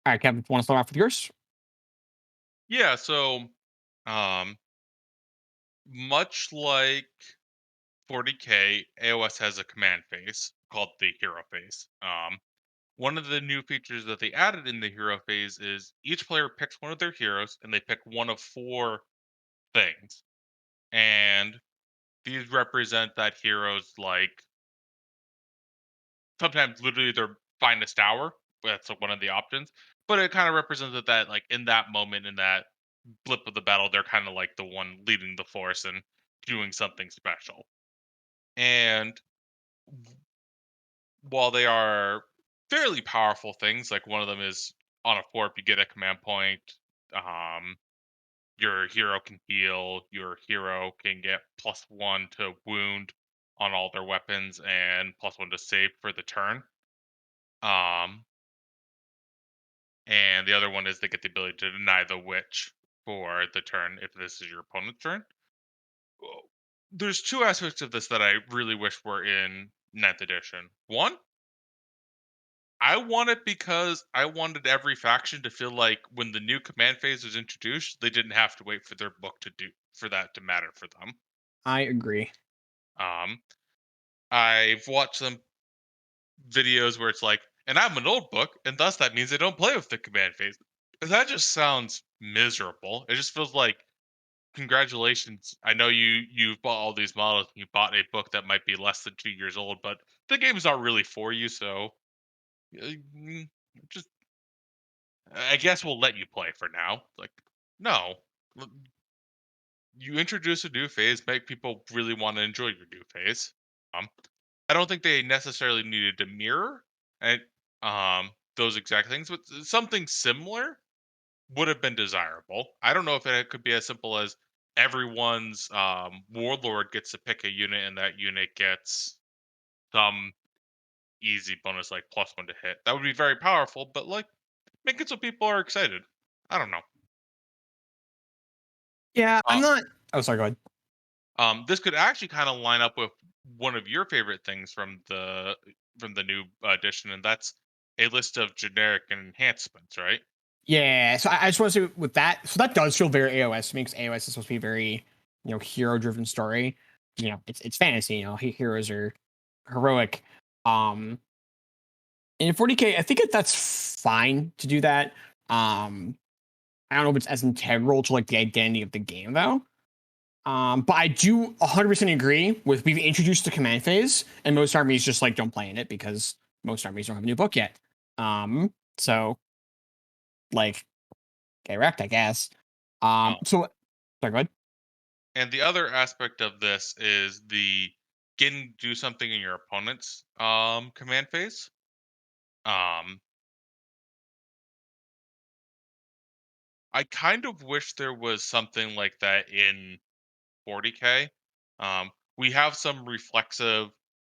all right, Kevin, want to start off with yours? Yeah, so um much like 40K, AOS has a command phase called the hero phase. One of the new features that they added in the hero phase is each player picks one of their heroes and they pick one of four things. And these represent that heroes like sometimes literally their finest hour. That's one of the options. But it kind of represents that like in that moment, in that blip of the battle, they're kind of like the one leading the force and doing something special. And while they are fairly powerful things, like one of them is on a forp, you get a command point. Um, your hero can heal. Your hero can get +1 to wound on all their weapons and +1 to save for the turn. Um, and the other one is they get the ability to deny the witch for the turn if this is your opponent's turn. Well, there's two aspects of this that I really wish were in 9th edition. One, I want it because I wanted every faction to feel like when the new command phase was introduced, they didn't have to wait for their book for that to matter for them. I agree. Um, I've watched some videos where it's like, and I'm an old book, and thus that means they don't play with the command phase. That just sounds miserable. It just feels like, congratulations. I know you've bought all these models. You bought a book that might be less than 2 years old, but the game's not really for you. So mm, just I guess we'll let you play for now. Like, no, l- you introduce a new phase, make people really want to enjoy your new phase. Um, I don't think they necessarily needed to mirror and those exact things, but something similar would have been desirable. I don't know if it could be as simple as everyone's warlord gets to pick a unit, and that unit gets some easy bonus like +1 to hit. That would be very powerful, but like make it so people are excited. I don't know. Yeah, I'm Uh, not. Oh, sorry. Go ahead. this could actually kind of line up with one of your favorite things from the new edition, and that's a list of generic enhancements, right? Yeah, so I just want to say with that, so that does feel very AOS to me, because AOS is supposed to be very, hero driven story. It's fantasy. Heroes are heroic. Um, in 40K, I think that's fine to do that. I don't know if it's as integral to like the identity of the game though. But I do 100% agree with, we've introduced the command phase, and most armies just like don't play in it because most armies don't have a new book yet. So like get wrecked, I guess. Um, So sorry, go ahead. and the other aspect of this is the getting to do something in your opponent's command phase. Um, I kind of wish there was something like that in 40K. We have some reflexive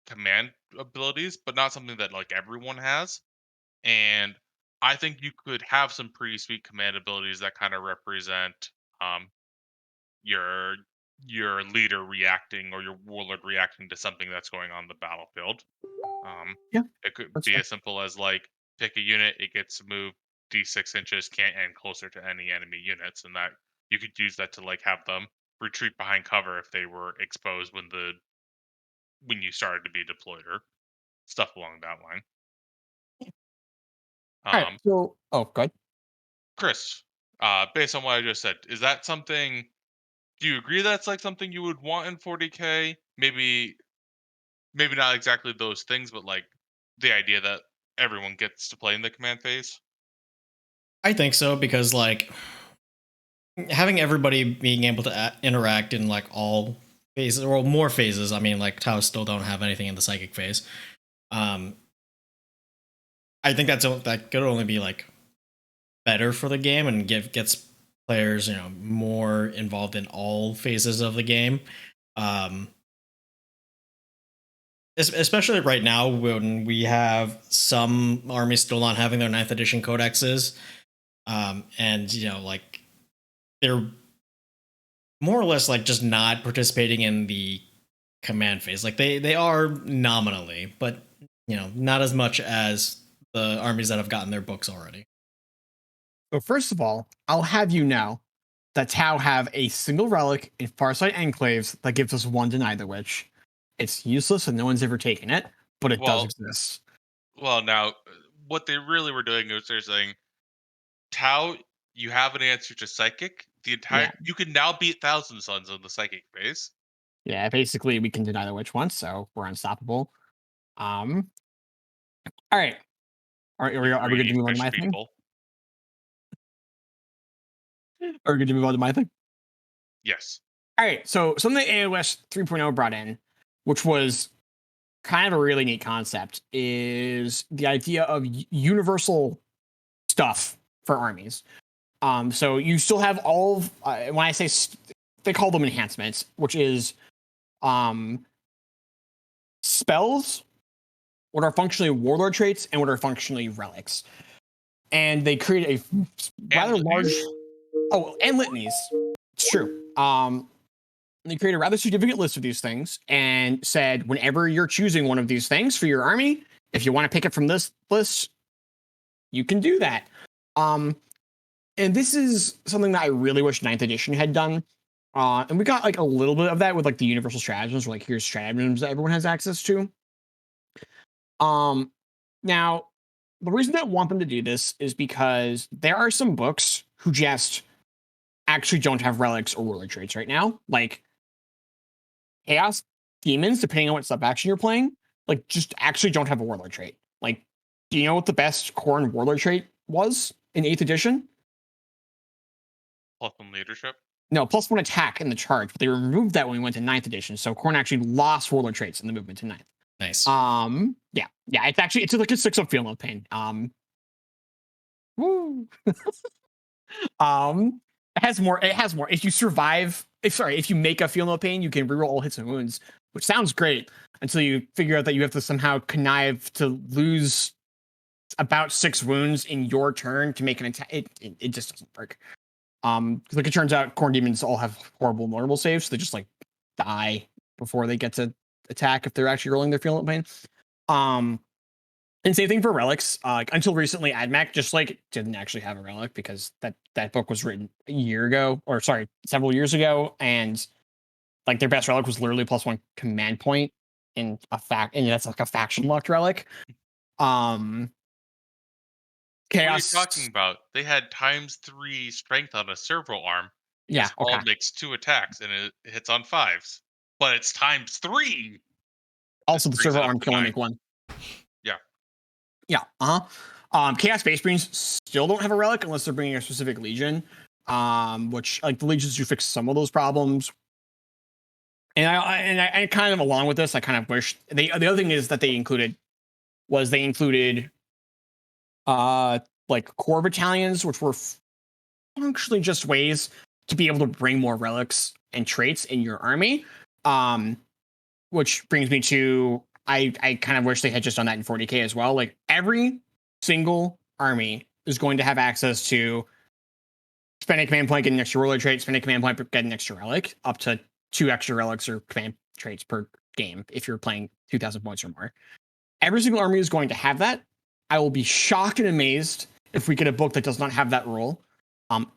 command abilities, but not something that like everyone has. And I think you could have some pretty sweet command abilities that kind of represent um, your leader reacting or your warlord reacting to something that's going on in the battlefield. Um, Yeah, it could that's be fair. as simple as like pick a unit, it gets to move d6 inches, can't end closer to any enemy units, and that you could use that to like have them retreat behind cover if they were exposed when you started to be deployed or stuff along that line. All right. So, oh, good. Chris, based on what I just said, is that something? Do you agree that's like something you would want in 40k? Maybe not exactly those things, but like the idea that everyone gets to play in the command phase. I think so, because like having everybody being able to interact in like all phases or more phases. I mean, like Tau still don't have anything in the psychic phase. I think that could only be like better for the game and gets players, more involved in all phases of the game. Especially right now when we have some armies still not having their 9th edition codexes, and like they're more or less like just not participating in the command phase. Like they are nominally, but not as much as the armies that have gotten their books already. So first of all, I'll have you know that Tau have a single relic in Farsight Enclaves that gives us 1 Deny the Witch. It's useless and no one's ever taken it, but it does exist. Well, now what they really were doing is they're saying, Tau, you have an answer to Psychic. You can now beat Thousand Suns in the Psychic phase. Yeah, basically we can Deny the Witch once, so we're unstoppable. All right. Are we good to move on to my thing? Are we good to move on to my thing? Yes. All right. So something that AoS 3.0 brought in, which was kind of a really neat concept, is the idea of universal stuff for armies. So you still have all of, when I say they call them enhancements, which is spells, what are functionally warlord traits, and what are functionally relics. And they create a rather large. Oh, and litanies. It's true. They create a rather significant list of these things and said, whenever you're choosing one of these things for your army, if you want to pick it from this list, you can do that. And this is something that I really wish 9th edition had done. And we got like a little bit of that with like the universal stratagems, where like here's stratagems that everyone has access to. Now, the reason I want them to do this is because there are some books who just actually don't have relics or warlord traits right now. Like Chaos Demons, depending on what sub action you're playing, like just actually don't have a warlord trait. Like, do you know what the best Khorne warlord trait was in 8th edition? +1 leadership? No, +1 attack in the charge, but they removed that when we went to 9th edition. So Khorne actually lost warlord traits in the movement to 9th. Nice. Yeah. It's like a 6-up Feel No Pain. Woo. It has more. If you survive, if you make a Feel No Pain, you can reroll all hits and wounds, which sounds great until you figure out that you have to somehow connive to lose about 6 wounds in your turn to make an attack. It just doesn't work. Like it turns out, Khorne demons all have horrible normal saves, so they just like die before they get to attack if they're actually rolling their Feel No Pain. And same thing for relics. Until recently, AdMech just like didn't actually have a relic because that book was written several years ago, and like their best relic was literally +1 command point and that's like a faction locked relic. Chaos. What are you talking about? They had ×3 strength on a servo arm. Yeah, All makes 2 attacks and it hits on 5s, but it's ×3. Also, the servo arm can only make 1. Yeah. Chaos Space Marines still don't have a relic unless they're bringing a specific legion, which like the legions do fix some of those problems. And I kind of along with this, I kind of wish the other thing is that they included like core battalions, which were functionally just ways to be able to bring more relics and traits in your army. Which brings me to I kind of wish they had just done that in 40k as well. Like every single army is going to have access to spend a command point, get an extra warlord trait, spend a command point, get an extra relic, up to 2 extra relics or command traits per game if you're playing 2,000 points or more. Every single army is going to have that. I will be shocked and amazed if we get a book that does not have that rule.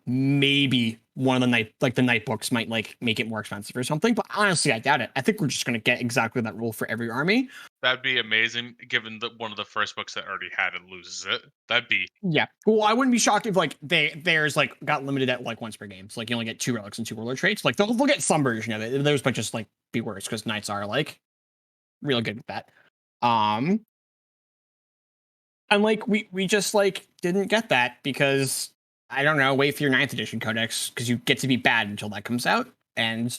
Maybe one of the night books might like make it more expensive or something. But honestly, I doubt it. I think we're just going to get exactly that rule for every army. That'd be amazing, given that one of the first books that already had it loses it. That'd be Yeah. Well, I wouldn't be shocked if like theirs like got limited at like once per game. So like you only get 2 relics and 2 warlord traits. Like they'll get some version of it. Theirs might just like be worse because knights are like real good with that. And like we just like didn't get that because I don't know, wait for your 9th edition codex because you get to be bad until that comes out. And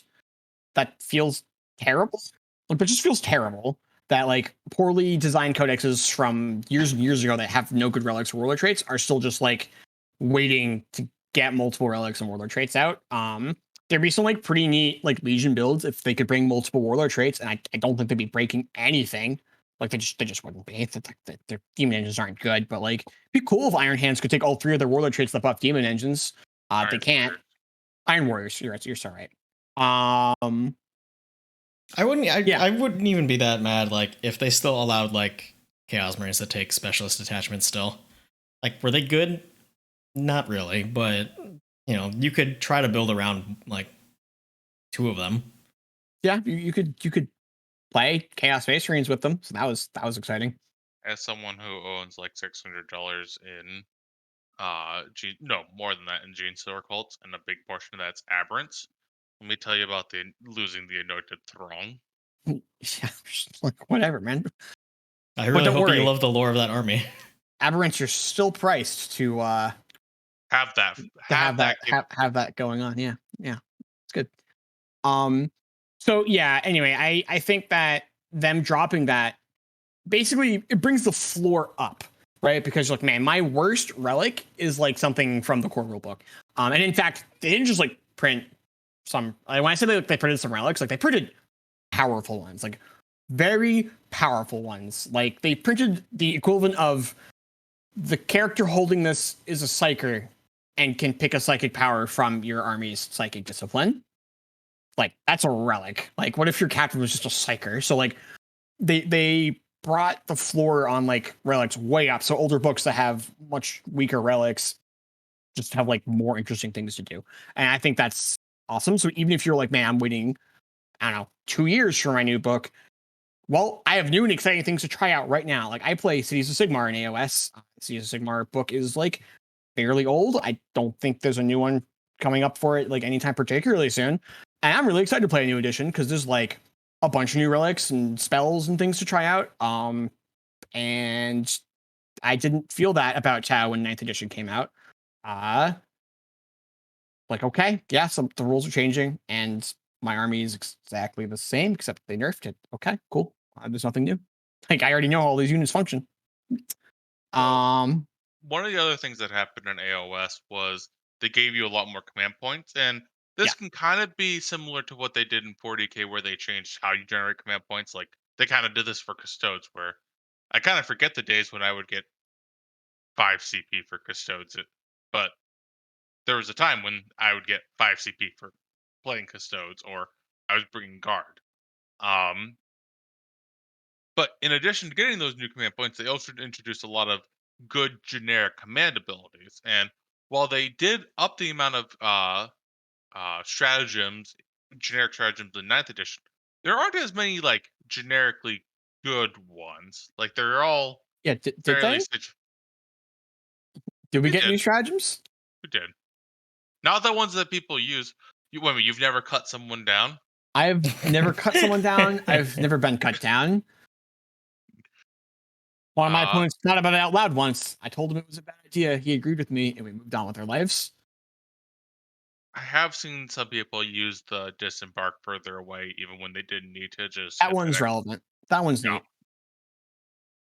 that feels terrible. Like it just feels terrible that like poorly designed codexes from years and years ago that have no good relics or warlord traits are still just like waiting to get multiple relics and warlord traits out. There'd be some like pretty neat like Legion builds if they could bring multiple warlord traits, and I don't think they'd be breaking anything. Like they just wouldn't be. Their demon engines aren't good, but like it'd be cool if Iron Hands could take all 3 of their warlord traits that buff demon engines. They can't. Warriors. Iron Warriors, you're so right. I wouldn't even be that mad like if they still allowed like Chaos Marines to take specialist attachments still. Like were they good? Not really, but you know, you could try to build around like 2 of them. Yeah, you could play Chaos Space Marines with them. So that was exciting. As someone who owns like $600 in more than that in Gene Silver Cults, and a big portion of that's aberrants. Let me tell you about losing the anointed throng. Yeah, like whatever, man. I really hope you love the lore of that army. Aberrants are still priced to have that going on. Yeah, it's good. So yeah. Anyway, I think that them dropping that basically it brings the floor up, right? Because like, man, my worst relic is like something from the core rulebook. And in fact, they didn't just like print some. Like, when I say they printed some relics, like they printed powerful ones, like very powerful ones. Like they printed the equivalent of the character holding this is a psyker and can pick a psychic power from your army's psychic discipline. Like that's a relic. Like what if your captain was just a psyker? So like they brought the floor on like relics way up. So older books that have much weaker relics just have like more interesting things to do. And I think that's awesome. So even if you're like, man, I'm waiting, I don't know, 2 years for my new book. Well, I have new and exciting things to try out right now. Like I play Cities of Sigmar in AoS. Cities of Sigmar book is like fairly old. I don't think there's a new one coming up for it like anytime particularly soon. And I'm really excited to play a new edition because there's like a bunch of new relics and spells and things to try out. And I didn't feel that about Tau when 9th edition came out. Like, okay, yeah, so the rules are changing and my army is exactly the same, except they nerfed it. Okay, cool. There's nothing new. Like, I already know how all these units function. One of the other things that happened in AoS was they gave you a lot more command points, and this can kind of be similar to what they did in 40k, where they changed how you generate command points. Like they kind of did this for Custodes, where I kind of forget the days when I would get 5 CP for Custodes, but there was a time when I would get 5 CP for playing Custodes, or I was bringing guard. But in addition to getting those new command points, they also introduced a lot of good generic command abilities. And while they did up the amount of stratagems, generic stratagems in 9th edition, there aren't as many like generically good ones. Like they're all did fairly they? Did we get new stratagems? We did. Not the ones that people use. You've never cut someone down? I've never cut someone down. I've never been cut down. One of my opponents thought about it out loud once. I told him it was a bad idea. He agreed with me, and we moved on with our lives. I have seen some people use the disembark further away, even when they didn't need to. Just that one's relevant. That one's neat.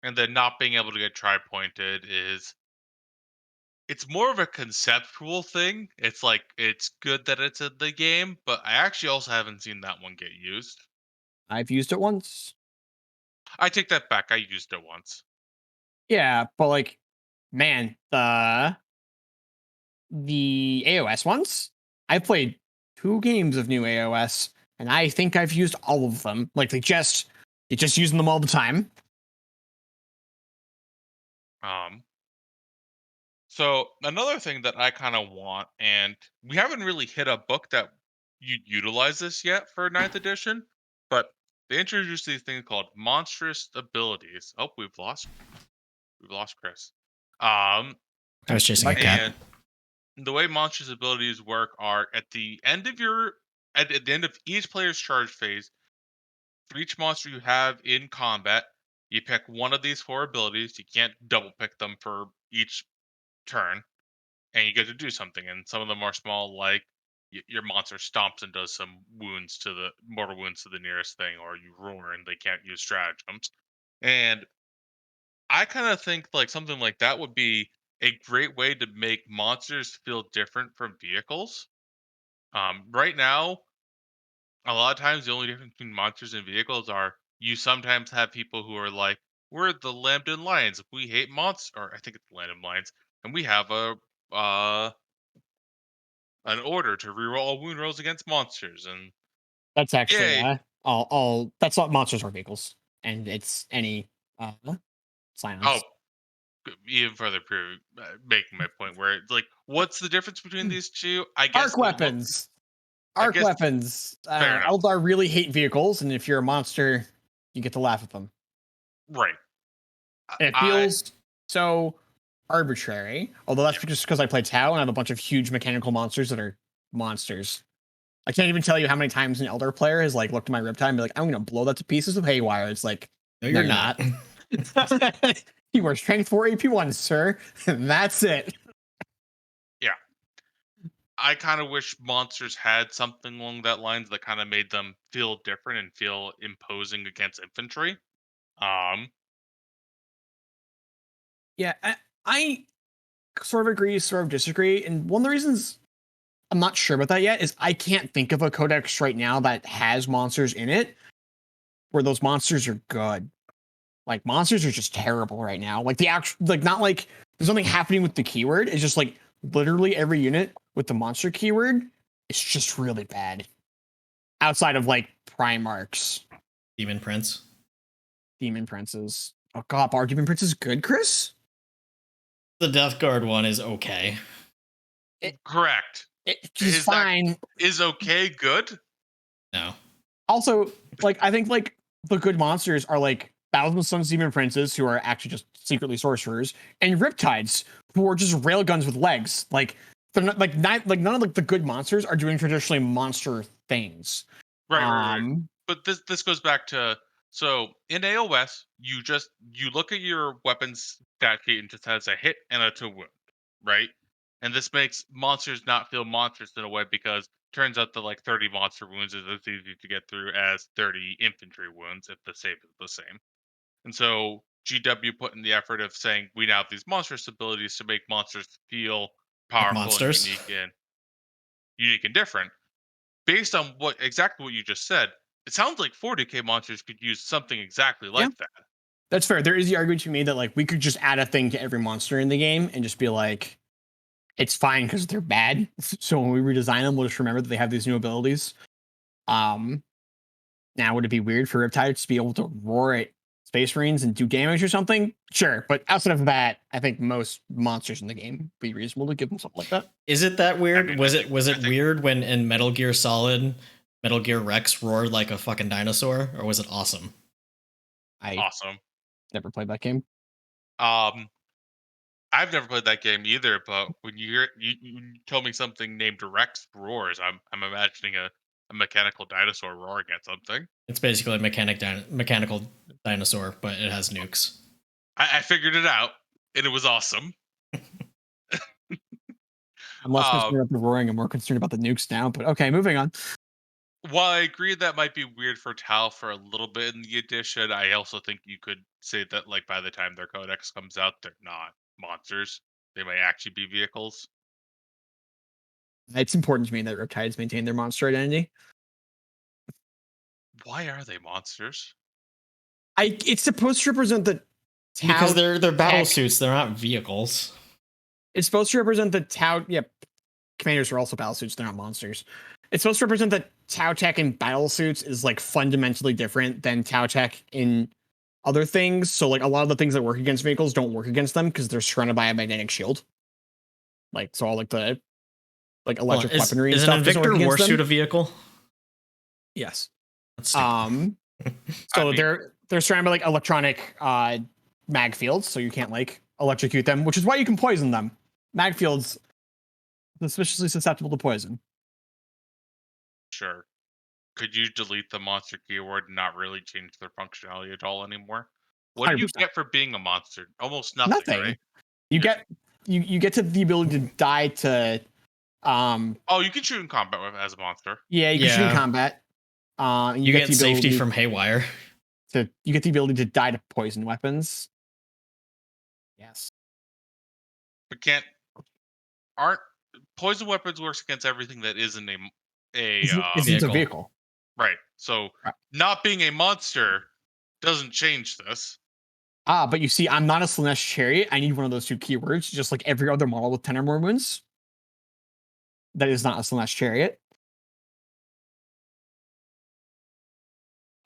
And then not being able to get tri-pointed it's more of a conceptual thing. It's like it's good that it's in the game, but I actually also haven't seen that one get used. I've used it once. I take that back. I used it once. Yeah, but like, man, the AoS ones, I played 2 games of new AoS, and I think I've used all of them. Like they just using them all the time. So another thing that I kind of want, and we haven't really hit a book that you utilize this yet for ninth edition, but they introduced these things called monstrous abilities. Oh, we've lost Chris. Um, I was chasing a Like, cat. and the way monstrous abilities work are at the end of each player's charge phase, for each monster you have in combat, you pick one of these four abilities. You can't double pick them for each turn, and you get to do something. And some of them are small, like your monster stomps and does some wounds to the mortal wounds to the nearest thing, or you roar and they can't use stratagems. And I kind of think like something like that would be a great way to make monsters feel different from vehicles. Right now, a lot of times the only difference between monsters and vehicles are you sometimes have people who are like, we're the Lambden Lions. We hate monsters, or I think it's the Lambden Lions, and we have uh an order to reroll all wound rolls against monsters. And that's actually yay! all that's what monsters are vehicles, and it's any Oh, silence. even further making my point where it's like, what's the difference between these two? I guess Arc the look. weapons. I Arc guess weapons. fair enough. Eldar really hate vehicles, and if you're a monster, you get to laugh at them. Right. And it I feels so arbitrary. Although that's just because I play Tau and I have a bunch of huge mechanical monsters that are monsters. I can't even tell you how many times an Eldar player has like looked at my Riptide and be like, "I'm gonna blow that to pieces of haywire." It's like, No, you're not. You are strength 4 AP1, sir. That's it. yeah. I kind of wish monsters had something along that lines that kind of made them feel different and feel imposing against infantry. Um, Yeah, I sort of agree, sort of disagree. And one of the reasons I'm not sure about that yet is I can't think of a codex right now that has monsters in it where those monsters are good. Like monsters are just terrible right now. Like the actual, like not like there's nothing happening with the keyword. It's just like literally every unit with the monster keyword is just really bad. Outside of like Primarchs, Demon Prince. Demon Princes. Oh god, Bar Demon Prince is good, Chris? The Death Guard one is okay. correct. He's fine. Is okay good? No. Also, like I think like the good monsters are like Thousand Suns Demon Princes, who are actually just secretly sorcerers, and Riptides, who are just railguns with legs. Like they're not like none of like the good monsters are doing traditionally monster things. Right. But this goes back to, so in AoS, you look at your weapons stat sheet and just has a hit and a to wound, right? And this makes monsters not feel monstrous in a way because turns out that like 30 monster wounds is as easy to get through as 30 infantry wounds if the save is the same. And so GW put in the effort of saying we now have these monstrous abilities to make monsters feel Like powerful and monsters. unique and different. Based on what you just said, it sounds like 40k monsters could use something exactly Yeah, like that. that's fair. There is the argument to me that like we could just add a thing to every monster in the game and just be like, it's fine because they're bad. So when we redesign them, we'll just remember that they have these new abilities. Um, Now would it be weird for Riptide to be able to roar at Space Marines and do damage or something? Sure, but outside of that, I think most monsters in the game would be reasonable to give them something like that. Is it that weird? mean, Was I it think- weird when in Metal Gear Solid, Metal Gear Rex roared like a fucking dinosaur, or was it awesome? I Awesome. never played that game. I've never played that game either, but when you tell me something named Rex roars, I'm imagining a mechanical dinosaur roaring at something. It's basically a mechanical dinosaur, but it has nukes. I figured it out, and it was awesome. I'm less concerned about the roaring and more concerned about the nukes now, but okay, moving on. While I agree that might be weird for Tal for a little bit in the edition, I also think you could say that like by the time their codex comes out, they're not monsters. They might actually be vehicles. It's important to me that Riptides maintain their monster identity. Why are they monsters? It's supposed to represent the Because Tau they're battle tech. suits, they're not vehicles. It's supposed to represent the Tau. Yep, commanders are also battle suits. They're not monsters. It's supposed to represent that Tau tech in battle suits is like fundamentally different than Tau tech in other things. So like a lot of the things that work against vehicles don't work against them because they're surrounded by a magnetic shield. Like so all like the Hold on, electric weaponry and is stuff an doesn't work Invictor against them. Warsuit a vehicle? Yes. That's stupid. So I mean- they're surrounded by like electronic mag fields, so you can't like electrocute them, which is why you can poison them. Mag fields suspiciously susceptible to poison. Sure. Could you delete the monster keyword and not really change their functionality at all anymore? What do you 100%. get for being a monster? Almost nothing, Nothing. right? You Yeah. get you get to the ability to die to Oh, you can shoot in combat as a monster. yeah, you can shoot in Yeah. combat. And You get the safety ability from Haywire. you get the ability to die to poison weapons. Yes. But aren't poison weapons works against everything that isn't It's a Vehicle. vehicle. right. So Right. not being a monster doesn't change this. But you see, I'm not a Slanesh Chariot. I need one of those two keywords, just like every other model with 10 or more wounds. That is not a Slanesh Chariot.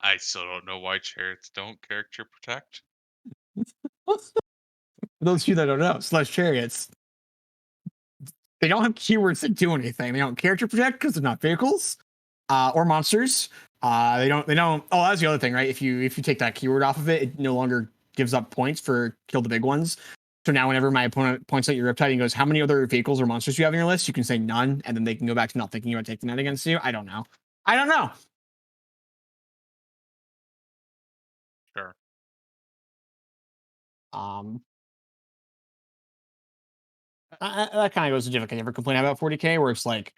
I still don't know why chariots don't character protect. For those of you that don't know, Slanesh Chariots, they don't have keywords that do anything. They don't character protect because they're not vehicles or monsters. They don't. Oh, that's the other thing, right? If you take that keyword off of it, it no longer gives up points for kill the big ones. So now whenever my opponent points at your Riptide and goes, how many other vehicles or monsters do you have on your list? You can say none, and then they can go back to not thinking about taking that against you. I don't know. Sure. That kind of goes to Jeff. Can you ever complain about 40k where it's like,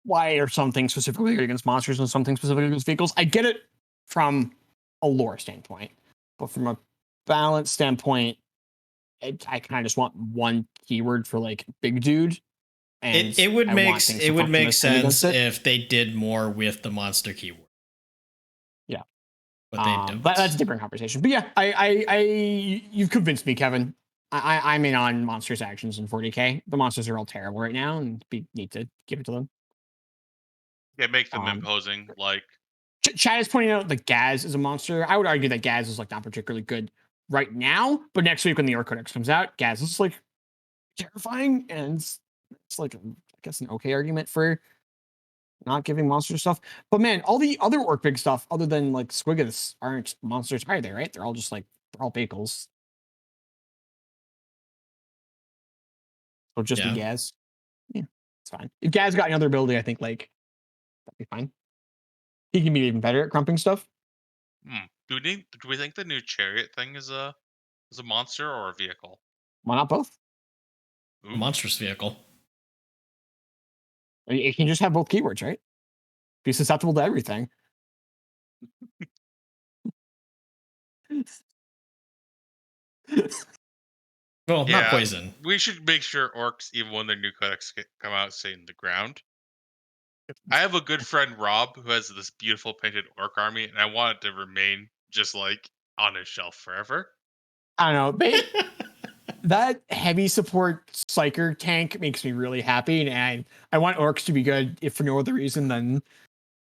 why are some things specifically against monsters and some things specifically against vehicles? I get it from a lore standpoint, but from a balance standpoint, I kind of just want one keyword for like big dude. And It would I make want things to it would function make as thing against sense it. if they did more with the monster keyword. Yeah. But they don't. That's a different conversation. But yeah, you've convinced me, Kevin. I'm in on monsters actions in 40k. The monsters are all terrible right now, and we need to give it to them. Yeah, make them imposing. Like Chad is pointing out that Gaz is a monster. I would argue that Gaz is like not particularly good right now, but next week when the Orc Codex comes out, Gaz is like terrifying, and it's like I guess an okay argument for not giving monster stuff. But man, all the other Orc big stuff, other than like Squiggis, aren't monsters either, right? They're all just like they're all bagels. So just be Gaz. Yeah, it's fine. If Gaz got another ability, I think like that'd be fine. He can be even better at crumping stuff. do we think the new chariot thing is a monster or a vehicle? Why not both? A monstrous vehicle. I mean, it can just have both keywords, right? Be susceptible to everything. Well, not poison. We should make sure orcs, even when their new codex come out, stay in the ground. I have a good friend Rob who has this beautiful painted orc army, and I want it to remain just like on his shelf forever. I don't know. That heavy support psyker tank makes me really happy, and I want orcs to be good, if for no other reason than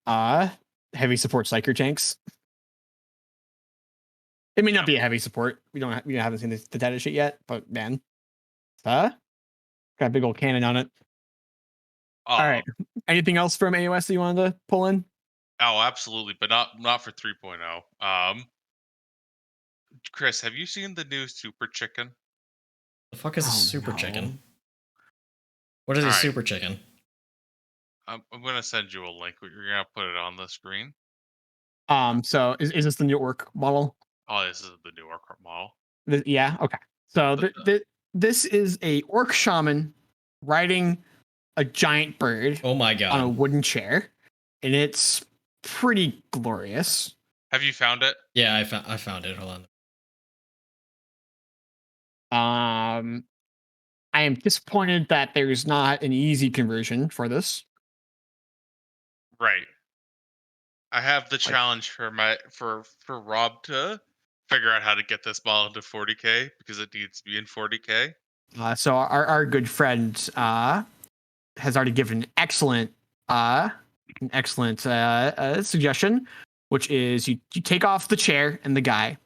heavy support psyker tanks. It may not be a heavy support. We haven't seen the data shit yet, but man, got a big old cannon on it. All right. Anything else from AoS that you wanted to pull in? Oh, absolutely, but not for 3.0. Chris, have you seen the new Super Chicken? The fuck is a super no. chicken? What is a super chicken? I'm gonna send you a link. You're gonna put it on the screen. So is this the new orc model? Oh, this is the new orc model. Yeah. Okay. So this is a orc shaman riding a giant bird. Oh my god! On a wooden chair, and it's pretty glorious. Have you found it? Yeah, I found it. Hold on. I am disappointed that there's not an easy conversion for this. Right. I have the challenge for Rob to figure out how to get this model into 40k because it needs to be in 40k. So our good friend has already given an excellent suggestion, which is you take off the chair and the guy,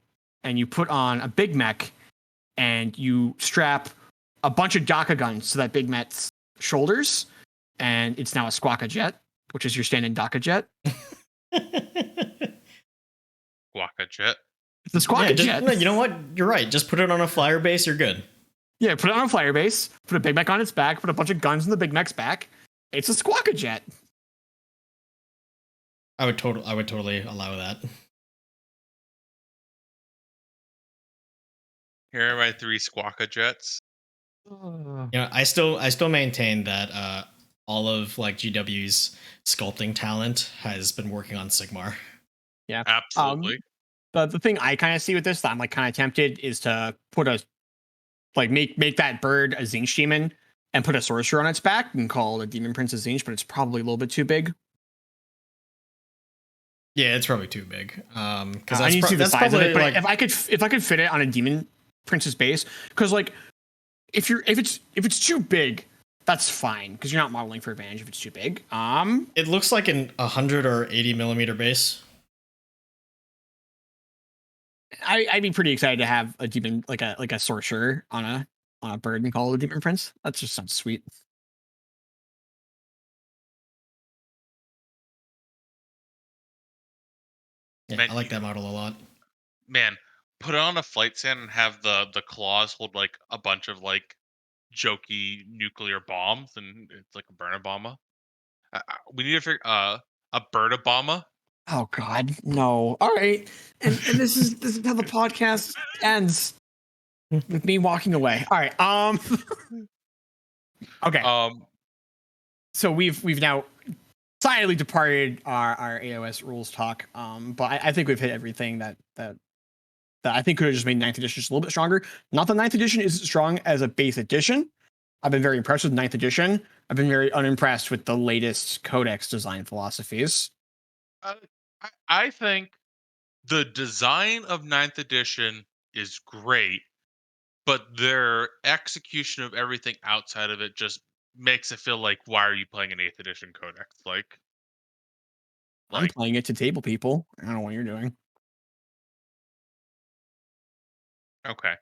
and you put on a big mech, and you strap a bunch of Daka guns to that Big Met's shoulders, and it's now a Squawka jet, which is your standing Daka jet. Squawka jet. It's a Squawka jet. You know what? You're right. Just put it on a flyer base. You're good. Yeah, put it on a flyer base, put a Big Mech on its back, put a bunch of guns in the Big Mech's back. It's a Squawka jet. I would totally allow that. Here are my 3 Squawka jets. I still maintain that all of like GW's sculpting talent has been working on Sigmar. Yeah, absolutely. The thing I kind of see with this that I'm like kind of tempted is to put a make that bird a Zinch demon and put a sorcerer on its back and call it a Demon Prince of Zinch, but it's probably a little bit too big. Yeah, it's probably too big. Because I need to see the size of it. But like, if I could fit it on a Demon Prince's base, because like if it's too big, that's fine because you're not modeling for advantage if it's too big. It looks like an 100 or 80 millimeter base. I'd be pretty excited to have a demon like a sorcerer on a bird and call it a Demon Prince. That just sounds sweet. Yeah, Man, I like that model a lot. Man, put it on a flight stand and have the claws hold like a bunch of like jokey nuclear bombs, and it's like a burn bomber. We need to figure a bird bomber. Oh God, no! All right, and this is how the podcast ends with me walking away. All right, okay. So we've now slightly departed our AoS rules talk. But I think we've hit everything that I think could have just made 9th edition just a little bit stronger. Not that 9th edition is strong as a base edition. I've been very impressed with 9th edition. I've been very unimpressed with the latest codex design philosophies. I think the design of 9th edition is great, but their execution of everything outside of it just makes it feel like, why are you playing an 8th edition codex? I'm playing it to table people. I don't know what you're doing. Okay.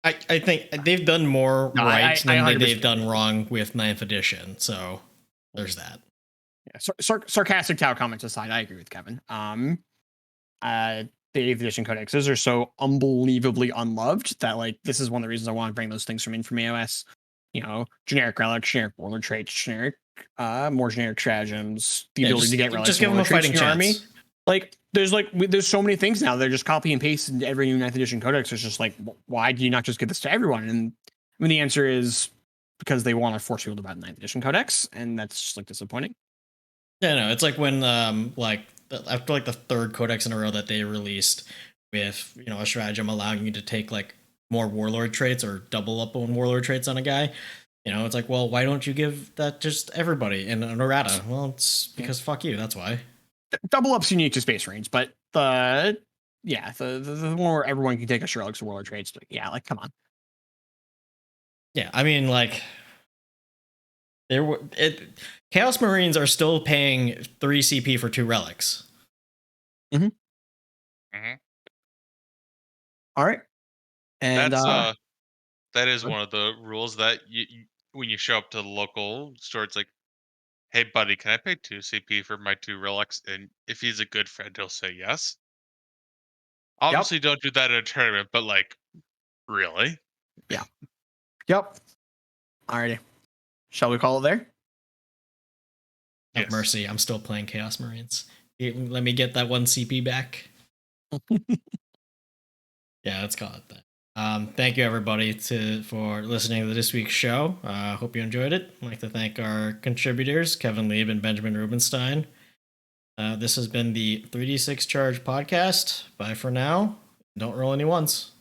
I think they've done more right than they've done wrong with 9th edition. So there's that. Yeah, sarcastic Tau comments aside, I agree with Kevin. The 8th edition codexes are so unbelievably unloved that like this is one of the reasons I want to bring those things from AoS. You know, generic relics, generic warlord traits, generic more generic stratagems, the ability to get relics. Just give them a fighting chance. Army. Like there's so many things now. They're just copy and paste into every new 9th edition codex. It's just like, why do you not just give this to everyone? And I mean, the answer is because they want to force people to buy the 9th edition codex, and that's just like disappointing. Yeah, no, it's like when after like the 3rd codex in a row that they released with a stratagem allowing you to take like more warlord traits or double up on warlord traits on a guy. It's like, well, why don't you give that just everybody in an errata? Well, it's because fuck you. That's why. Double up's unique to Space Marines, but the more everyone can take a Sherlock's warlord traits, like come on. Yeah, I mean, like Chaos Marines are still paying 3 CP for 2 relics. Mm-hmm. All right. And that is one of the rules that you when you show up to the local store, it's like, hey buddy, can I pay 2 CP for my 2 relics? And if he's a good friend, he'll say yes. Obviously, don't do that in a tournament, but like, really? Yeah. Yep. Alrighty. Shall we call it there? Have mercy. I'm still playing Chaos Marines. Let me get that 1 CP back. Yeah, let's call it that. Thank you, everybody, for listening to this week's show. Hope you enjoyed it. I'd like to thank our contributors, Kevin Lieb and Benjamin Rubenstein. This has been the 3D6 Charge podcast. Bye for now. Don't roll any ones.